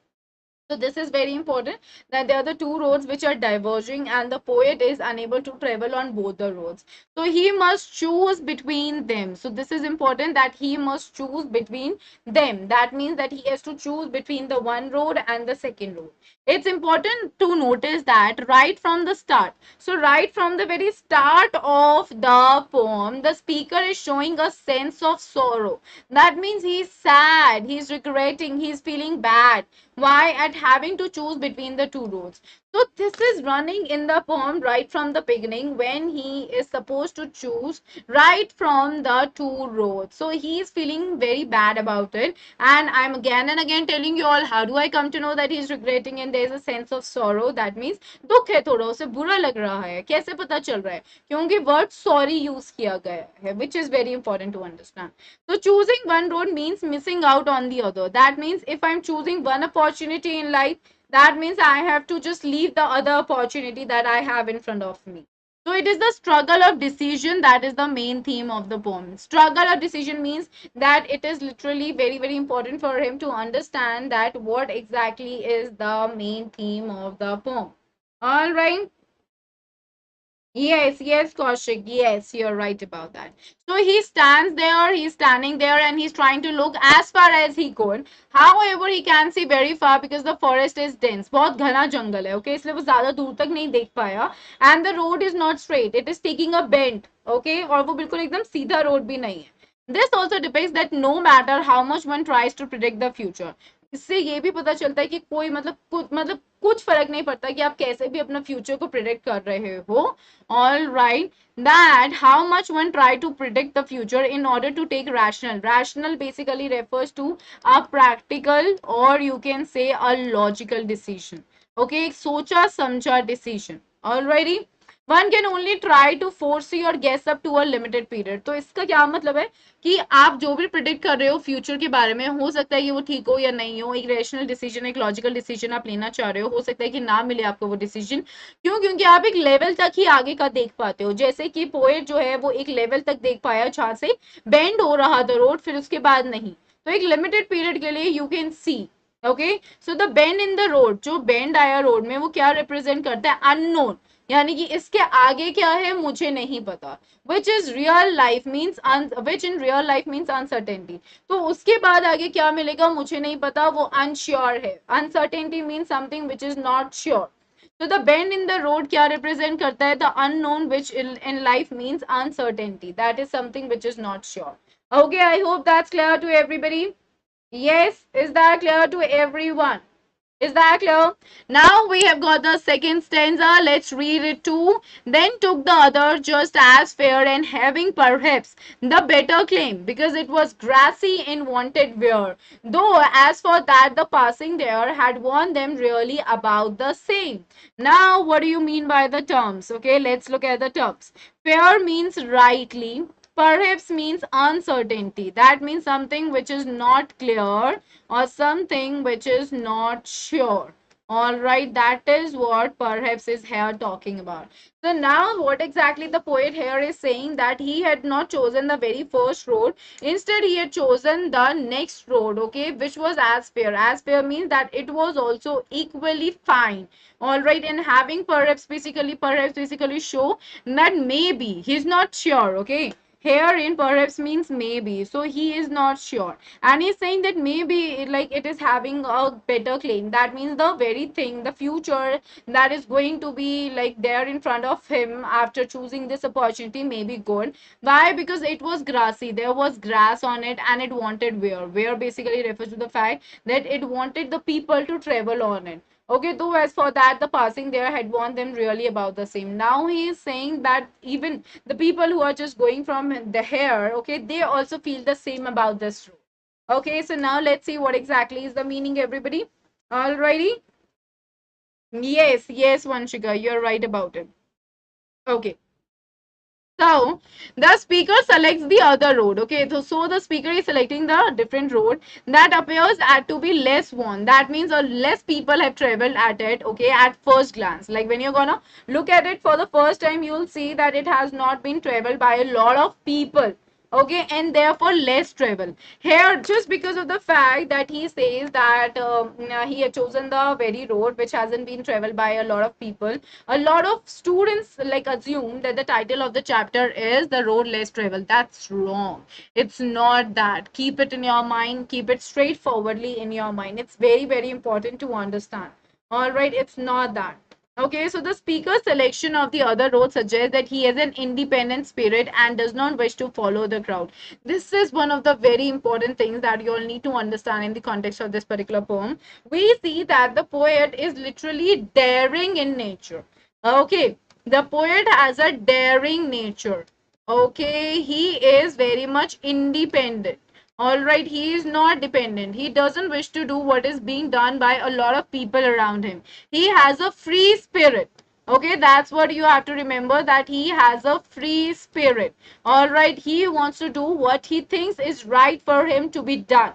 So this is very important, that there are the two roads which are diverging and the poet is unable to travel on both the roads. So he must choose between them. So this is important, that he must choose between them. That means that he has to choose between the one road and the second road. It's important to notice that right from the start. So right from the very start of the poem, the speaker is showing a sense of sorrow. That means he's sad, he's regretting, he's feeling bad. Why? At having to choose between the two roads. So this is running in the poem right from the beginning, when he is supposed to choose right from the two roads. So he is feeling very bad about it. And I'm again and again telling you all, how do I come to know that he's regretting and there's a sense of sorrow? That means दुख है, थोड़ा उसे बुरा लग रहा है. कैसे पता चल रहा है? क्योंकि word sorry use किया गया है, which is very important to understand. So choosing one road means missing out on the other. That means if I'm choosing one opportunity in life, that means I have to just leave the other opportunity that I have in front of me. So it is the struggle of decision that is the main theme of the poem. Struggle of decision means that it is literally very, very important for him to understand that what exactly is the main theme of the poem. All right. Yes, yes, Kaushik. Yes, you're right about that. So he stands there, he's standing there and he's trying to look as far as he could. However, he can see very far because the forest is dense. बहुत घना जंगल है, okay? इसलिए वो ज़्यादा दूर तक नहीं देख पाया. And the road is not straight. It is taking a bend, okay? और वो बिल्कुल एकदम सीधा road भी नहीं है. This also depicts that no matter how much one tries to predict the future, इससे ये भी पता चलता है कि कोई कुछ फर्क नहीं पड़ता कि आप कैसे भी अपना फ्यूचर को प्रिडिक्ट कर रहे हो. All right, that how much one try to predict the future in order to take rational basically refers to a practical, or you can say a logical decision. Okay, सोचा समझा decision. Alrighty, one can only try to foresee or guess up to a limited period. तो इसका क्या मतलब है कि आप जो भी प्रिडिक्ट कर रहे हो फ्यूचर के बारे में, हो सकता है कि वो ठीक हो या नहीं हो. एक रेशनल डिसीजन, एक लॉजिकल डिसीजन आप लेना चाह रहे हो सकता है कि ना मिले आपको वो डिसीजन. क्यों? क्योंकि आप एक लेवल तक ही आगे का देख पाते हो. जैसे कि पोएट जो है वो एक लेवल तक देख पाया जहां से बेंड हो रहा था रोड, फिर उसके बाद नहीं. तो एक लिमिटेड पीरियड के लिए you can see. Okay, so the bend in the road, जो बेंड आया रोड में, वो क्या रिप्रेजेंट करता है? अननोन. यानी कि इसके आगे क्या है मुझे नहीं पता. which is real life means which in real life means uncertainty. तो उसके बाद आगे क्या मिलेगा मुझे नहीं पता, वो unsure है. uncertainty means something which is not sure. So the bend in the road क्या represent करता है? The unknown, which in life means uncertainty. That is something which is not sure. Okay, I hope that's clear to everybody. Yes, is that clear to everyone? Is that clear? Now we have got the second stanza. Let's read it too. Then took the other just as fair, and having perhaps the better claim, because it was grassy in wanted wear. Though as for that the passing there had warned them really about the same. Now what do you mean by the terms? Okay, let's look at the terms. Fair means rightly. Perhaps means uncertainty. That means something which is not clear or something which is not sure. All right, that is what perhaps is here talking about. So now what exactly the poet here is saying, that he had not chosen the very first road. Instead, he had chosen the next road, okay, which was as fair. As fair means that it was also equally fine. All right, and having perhaps basically show that maybe he's not sure, okay. Here in perhaps means maybe, so he is not sure, and he's saying that maybe like it is having a better claim. That means the very thing, the future that is going to be like there in front of him after choosing this opportunity may be good. Why? Because it was grassy, there was grass on it, and it wanted wear basically refers to the fact that it wanted the people to travel on it. Okay, though as for that, the passing there had warned them really about the same. Now he is saying that even the people who are just going from the hair, okay, they also feel the same about this road. Okay, so now let's see what exactly is the meaning, everybody. Alrighty. Yes, yes, Vanshika, you're right about it. Okay. So the speaker selects the other road. Okay, so the speaker is selecting the different road that appears at to be less worn. That means less people have traveled at it. Okay, at first glance, like when you're gonna look at it for the first time, you'll see that it has not been traveled by a lot of people. okay, and therefore less travel. Here, just because of the fact that he says that he had chosen the very road which hasn't been traveled by a lot of people, a lot of students like assume that the title of the chapter is the road less traveled. That's wrong. It's not that. Keep it in your mind, keep it straightforwardly in your mind. It's very, very important to understand. All right, it's not that. Okay, so the speaker's selection of the other road suggests that he has an independent spirit and does not wish to follow the crowd. This is one of the very important things that you all need to understand in the context of this particular poem. We see that the poet is literally daring in nature. Okay, the poet has a daring nature. Okay, he is very much independent. All right, he is not dependent. He doesn't wish to do what is being done by a lot of people around him. He has a free spirit. Okay, that's what you have to remember, that he has a free spirit. All right, he wants to do what he thinks is right for him to be done.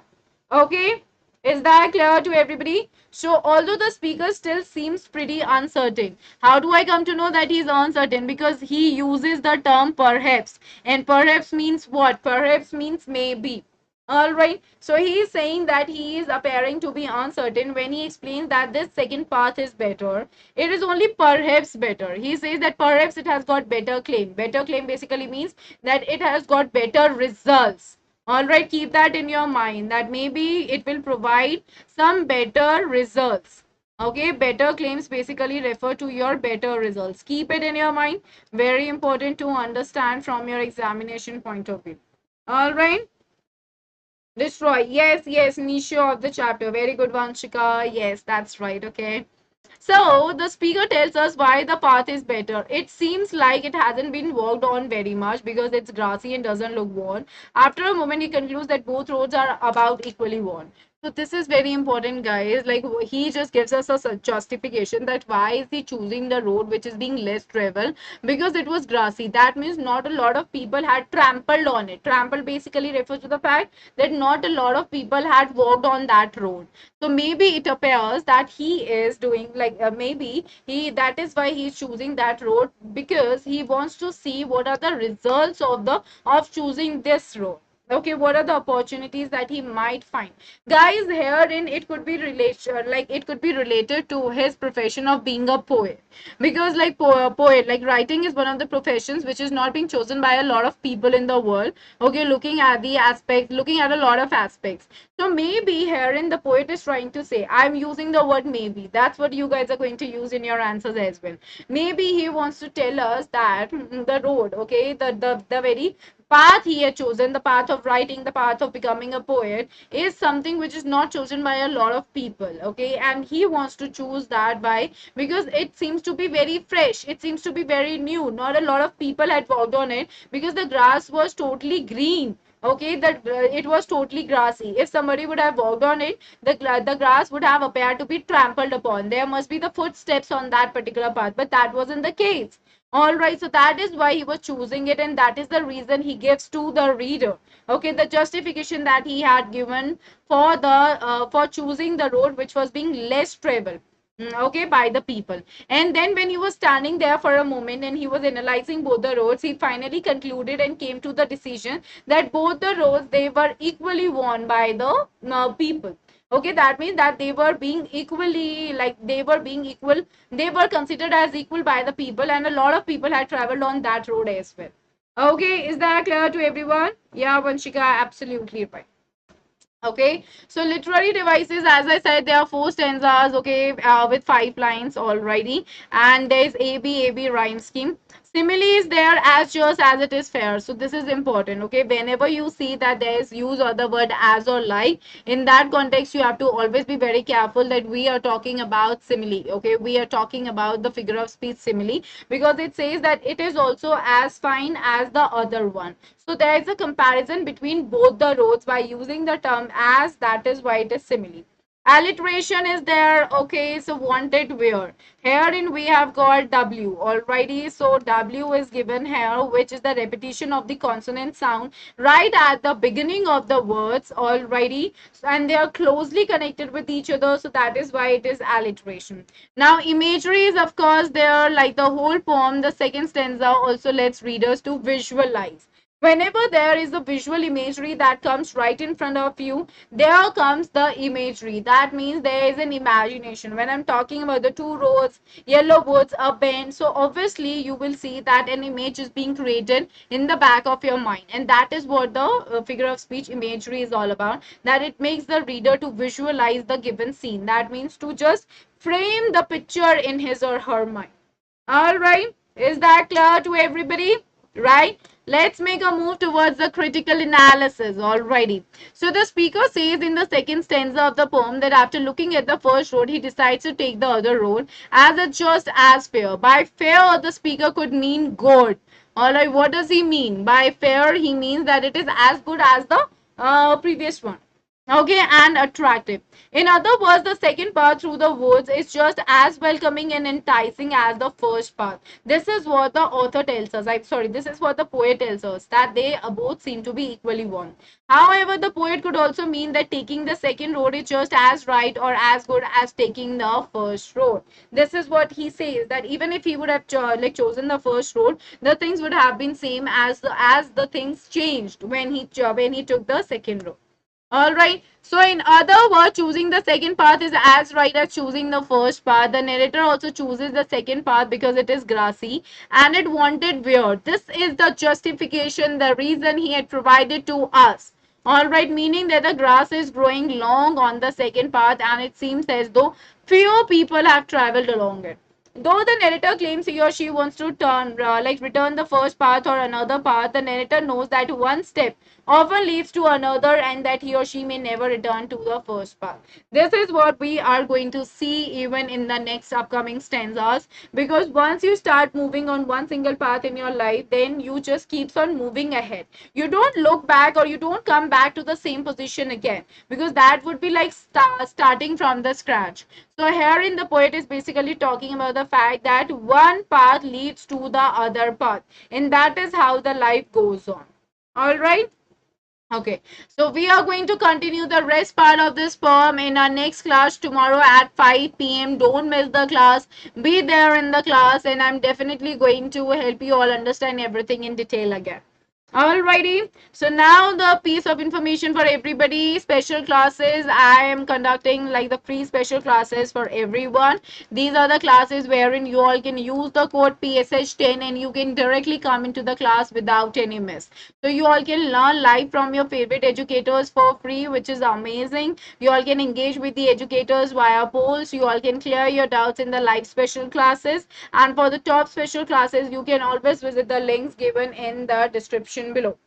Okay, is that clear to everybody? So, although the speaker still seems pretty uncertain, how do I come to know that he's uncertain? Because he uses the term perhaps, and perhaps means what? Perhaps means maybe. All right, so he is saying that he is appearing to be uncertain when he explains that this second path is better. It is only perhaps better. He says that perhaps it has got better claim. Better claim basically means that it has got better results. All right, keep that in your mind, that maybe it will provide some better results. Okay, better claims basically refer to your better results. Keep it in your mind. Very important to understand from your examination point of view. All right. Destroy. Yes, yes, niche of the chapter. Very good one, Shika. Yes, that's right. Okay. So the speaker tells us why the path is better. It seems like it hasn't been worked on very much because it's grassy and doesn't look worn. After a moment, he concludes that both roads are about equally worn. So this is very important, guys. Like, he just gives us a justification that why is he choosing the road which is being less traveled, because it was grassy. That means not a lot of people had trampled on it. Trample basically refers to the fact that not a lot of people had walked on that road. So maybe it appears that he is doing like maybe he, that is why he's choosing that road, because he wants to see what are the results of the of choosing this road. Okay, what are the opportunities that he might find, guys? Herein it could be relation, like it could be related to his profession of being a poet, because like poet, like writing is one of the professions which is not being chosen by a lot of people in the world. Okay, looking at the aspect, looking at a lot of aspects. So maybe herein the poet is trying to say, I'm using the word maybe. That's what you guys are going to use in your answers as well. Maybe he wants to tell us that the road, okay, the very path he had chosen, the path of writing, the path of becoming a poet, is something which is not chosen by a lot of people. Okay, and he wants to choose that by, because it seems to be very fresh, it seems to be very new. Not a lot of people had walked on it because the grass was totally green. Okay, that it was totally grassy. If somebody would have walked on it, the grass would have appeared to be trampled upon. There must be the footsteps on that particular path, but that wasn't the case. All right, so that is why he was choosing it, and that is the reason he gives to the reader. Okay, the justification that he had given for the for choosing the road which was being less traveled. Okay, by the people. And then when he was standing there for a moment and he was analyzing both the roads, he finally concluded and came to the decision that both the roads, they were equally worn by the people. Okay, that means that they were being equally, like they were being equal, they were considered as equal by the people, and a lot of people had traveled on that road as well. Okay, is that clear to everyone? Yeah, Vanshika, absolutely right. Okay, so literary devices, as I said, there are four stanzas, okay, with 5 lines already, and there is AB rhyme scheme. Simile is there as just as it is fair. So this is important. Okay, whenever you see that there is use of the word as or like, in that context you have to always be very careful that we are talking about simile. Okay, we are talking about the figure of speech simile, because it says that it is also as fine as the other one. So there is a comparison between both the roads by using the term as. That is why it is simile. Alliteration is there. Okay, so wanted where. Herein we have got W already. So W is given here, which is the repetition of the consonant sound right at the beginning of the words already. And they are closely connected with each other. So that is why it is alliteration. Now, imagery is, of course, there, like the whole poem. The second stanza also lets readers to visualize. Whenever there is a visual imagery that comes right in front of you, there comes the imagery. That means there is an imagination. When I'm talking about the two roads, yellow woods, a bend, so obviously you will see that an image is being created in the back of your mind, and that is what the figure of speech imagery is all about, that it makes the reader to visualize the given scene. That means to just frame the picture in his or her mind. All right, is that clear to everybody? Right? Let's make a move towards the critical analysis. Alrighty. So the speaker says in the second stanza of the poem that after looking at the first road, he decides to take the other road as it's just as fair. By fair, the speaker could mean good. Alright, what does he mean? By fair, he means that it is as good as the previous one. Okay, and attractive. In other words, the second path through the woods is just as welcoming and enticing as the first path. This is what the author tells us. I'm sorry, this is what the poet tells us, that they both seem to be equally warm. However, the poet could also mean that taking the second road is just as right or as good as taking the first road. This is what he says, that even if he would have chosen the first road, the things would have been same as the things changed when he took the second road. All right. So in other words, choosing the second path is as right as choosing the first path. The narrator also chooses the second path because it is grassy and it wanted weird. This is the justification, the reason he had provided to us. All right, meaning that the grass is growing long on the second path and it seems as though few people have traveled along it. Though the narrator claims he or she wants to return the first path or another path, the narrator knows that one step often leads to another and that he or she may never return to the first path. This is what we are going to see even in the next upcoming stanzas, because once you start moving on one single path in your life, then you just keeps on moving ahead. You don't look back or you don't come back to the same position again, because that would be like starting from the scratch. So here in the poet is basically talking about the fact that one path leads to the other path, and that is how the life goes on. All right. Okay, so we are going to continue the rest part of this poem in our next class tomorrow at 5 p.m. Don't miss the class. Be there in the class, and I'm definitely going to help you all understand everything in detail again. Alrighty, so now the piece of information for everybody, special classes. I am conducting like the free special classes for everyone. These are the classes wherein you all can use the code PSH10 and you can directly come into the class without any miss. So you all can learn live from your favorite educators for free, which is amazing. You all can engage with the educators via polls. You all can clear your doubts in the live special classes. And for the top special classes, you can always visit the links given in the description below.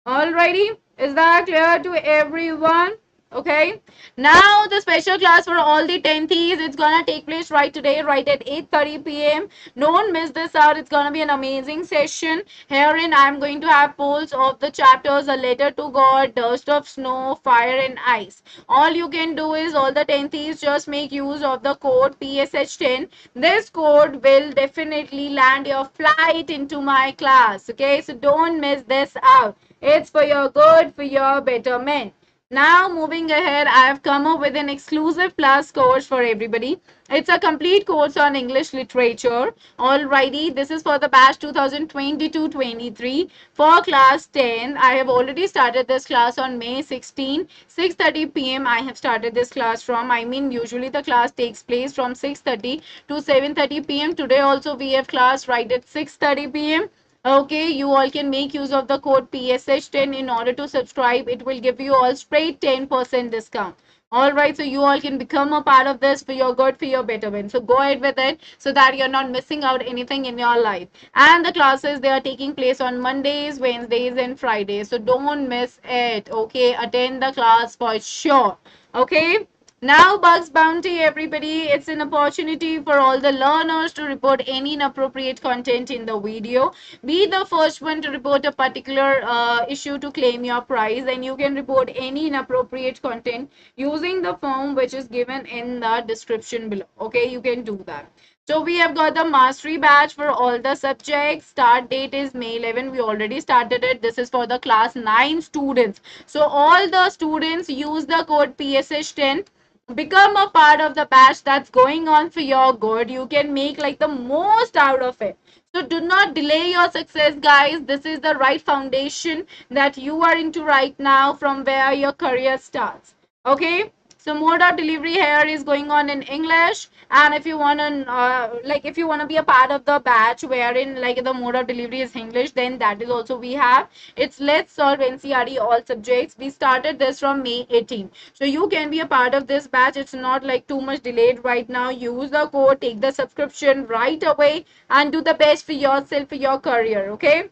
Alrighty, is that clear to everyone? Okay, now the special class for all the 10th it's gonna take place right today, right at 8:30 p.m. Don't miss this out. It's gonna be an amazing session. Herein, I'm going to have polls of the chapters: A Letter to God, Dust of Snow, Fire and Ice. All you can do is, all the 10th just make use of the code PSH10. This code will definitely land your flight into my class. Okay, so don't miss this out. It's for your good, for your betterment. Now, moving ahead, I have come up with an exclusive plus course for everybody. It's a complete course on English literature. Alrighty, this is for the batch 2022-23 for class 10. I have already started this class on May 16, 6:30 p.m. I have started this class from. I mean, usually the class takes place from 6:30 to 7:30 p.m. Today also we have class right at 6:30 p.m. Okay, you all can make use of the code PSH10 in order to subscribe. It will give you all straight 10% discount. Alright, so you all can become a part of this for your good, for your betterment. So go ahead with it so that you're not missing out anything in your life. And the classes, they are taking place on Mondays, Wednesdays and Fridays. So don't miss it. Okay, attend the class for sure. Okay. Now, Bugs Bounty, everybody, it's an opportunity for all the learners to report any inappropriate content in the video. Be the first one to report a particular issue to claim your prize, and you can report any inappropriate content using the form which is given in the description below. Okay, you can do that. So we have got the mastery batch for all the subjects. Start date is May 11. We already started it. This is for the class 9 students. So all the students use the code PSH10. become a part of the batch that's going on for your good. You can make like the most out of it. So do not delay your success, guys. This is the right foundation that you are into right now, from where your career starts. Okay, so mode of delivery here is going on in English. And if you want to like if you want to be a part of the batch wherein like the mode of delivery is English, then that is also we have. It's Let's Solve NCERT All Subjects. We started this from May 18. So you can be a part of this batch. It's not like too much delayed right now. Use the code, take the subscription right away, and do the best for yourself, for your career. Okay.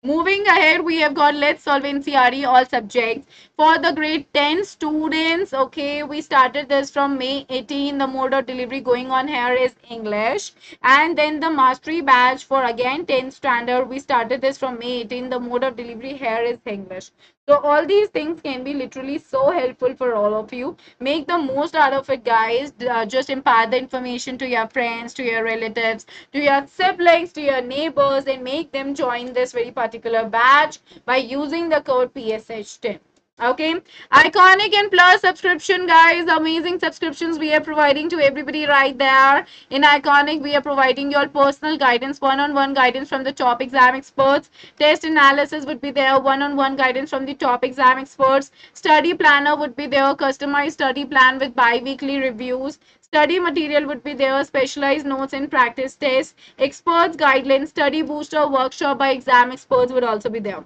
Moving ahead, we have got Let's Solve NCERT All Subjects for the grade 10 students. Okay, we started this from May 18. The mode of delivery going on here is English. And then the mastery batch for again 10th standard. We started this from May 18. The mode of delivery here is English. So all these things can be literally so helpful for all of you. Make the most out of it, guys. Just impart the information to your friends, to your relatives, to your siblings, to your neighbors, and make them join this very particular batch by using the code PSH10. Okay, iconic and plus subscription, guys. Amazing subscriptions we are providing to everybody right there. In iconic, we are providing your personal guidance, one-on-one guidance from the top exam experts. Test analysis would be there, one-on-one guidance from the top exam experts. Study planner would be there, customized study plan with bi-weekly reviews. Study material would be there, specialized notes and practice tests. Experts guidelines, study booster workshop by exam experts would also be there.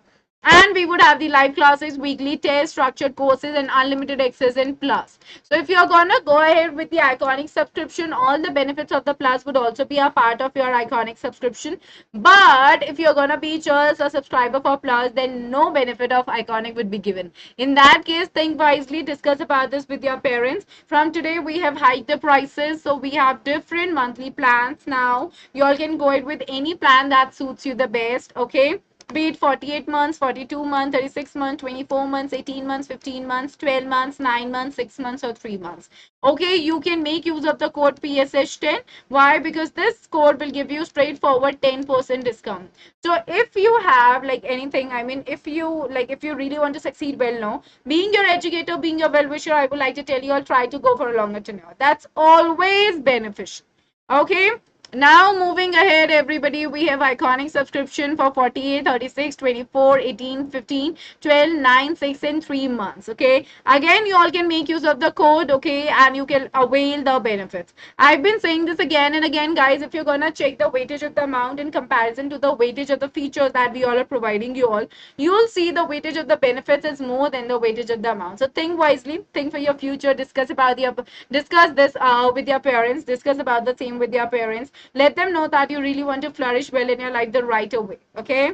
And we would have the live classes, weekly tests, structured courses, and unlimited access in Plus. So if you're gonna go ahead with the iconic subscription, all the benefits of the Plus would also be a part of your iconic subscription. But if you're gonna be just a subscriber for Plus, then no benefit of iconic would be given. In that case, think wisely, discuss about this with your parents. From today, we have hiked the prices, so we have different monthly plans now. You all can go ahead with any plan that suits you the best. Okay, be it 48 months, 42 months, 36 months, 24 months, 18 months, 15 months, 12 months, 9 months, 6 months, or 3 months. Okay, you can make use of the code PSH10. Why? Because this code will give you straightforward 10% discount. So if you have like anything, I mean, if you really want to succeed well now, being your educator, being your well-wisher, I would like to tell you all, try to go for a longer tenure. That's always beneficial. Okay. Now moving ahead, everybody, we have iconic subscription for 48, 36, 24, 18, 15, 12, 9, 6, and 3 months. Okay. Again, you all can make use of the code, okay, and you can avail the benefits. I've been saying this again and again, guys. If you're gonna check the weightage of the amount in comparison to the weightage of the features that we all are providing you all, you'll see the weightage of the benefits is more than the weightage of the amount. So think wisely, think for your future, discuss this with your parents, discuss about the same with your parents. Let them know that you really want to flourish well in your life the right way. Okay.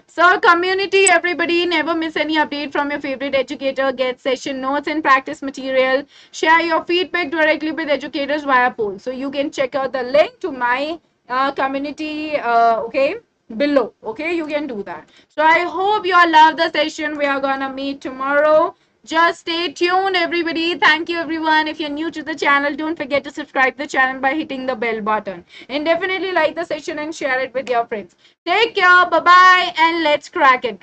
So community, everybody, never miss any update from your favorite educator. Get session notes and practice material. Share your feedback directly with educators via poll. So you can check out the link to my community, okay, below. Okay, you can do that. So I hope you all love the session. We are gonna meet tomorrow. Just stay tuned, everybody. Thank you, everyone. If you're new to the channel, don't forget to subscribe the channel by hitting the bell button. And definitely like the session and share it with your friends. Take care. Bye-bye. And let's crack it, guys.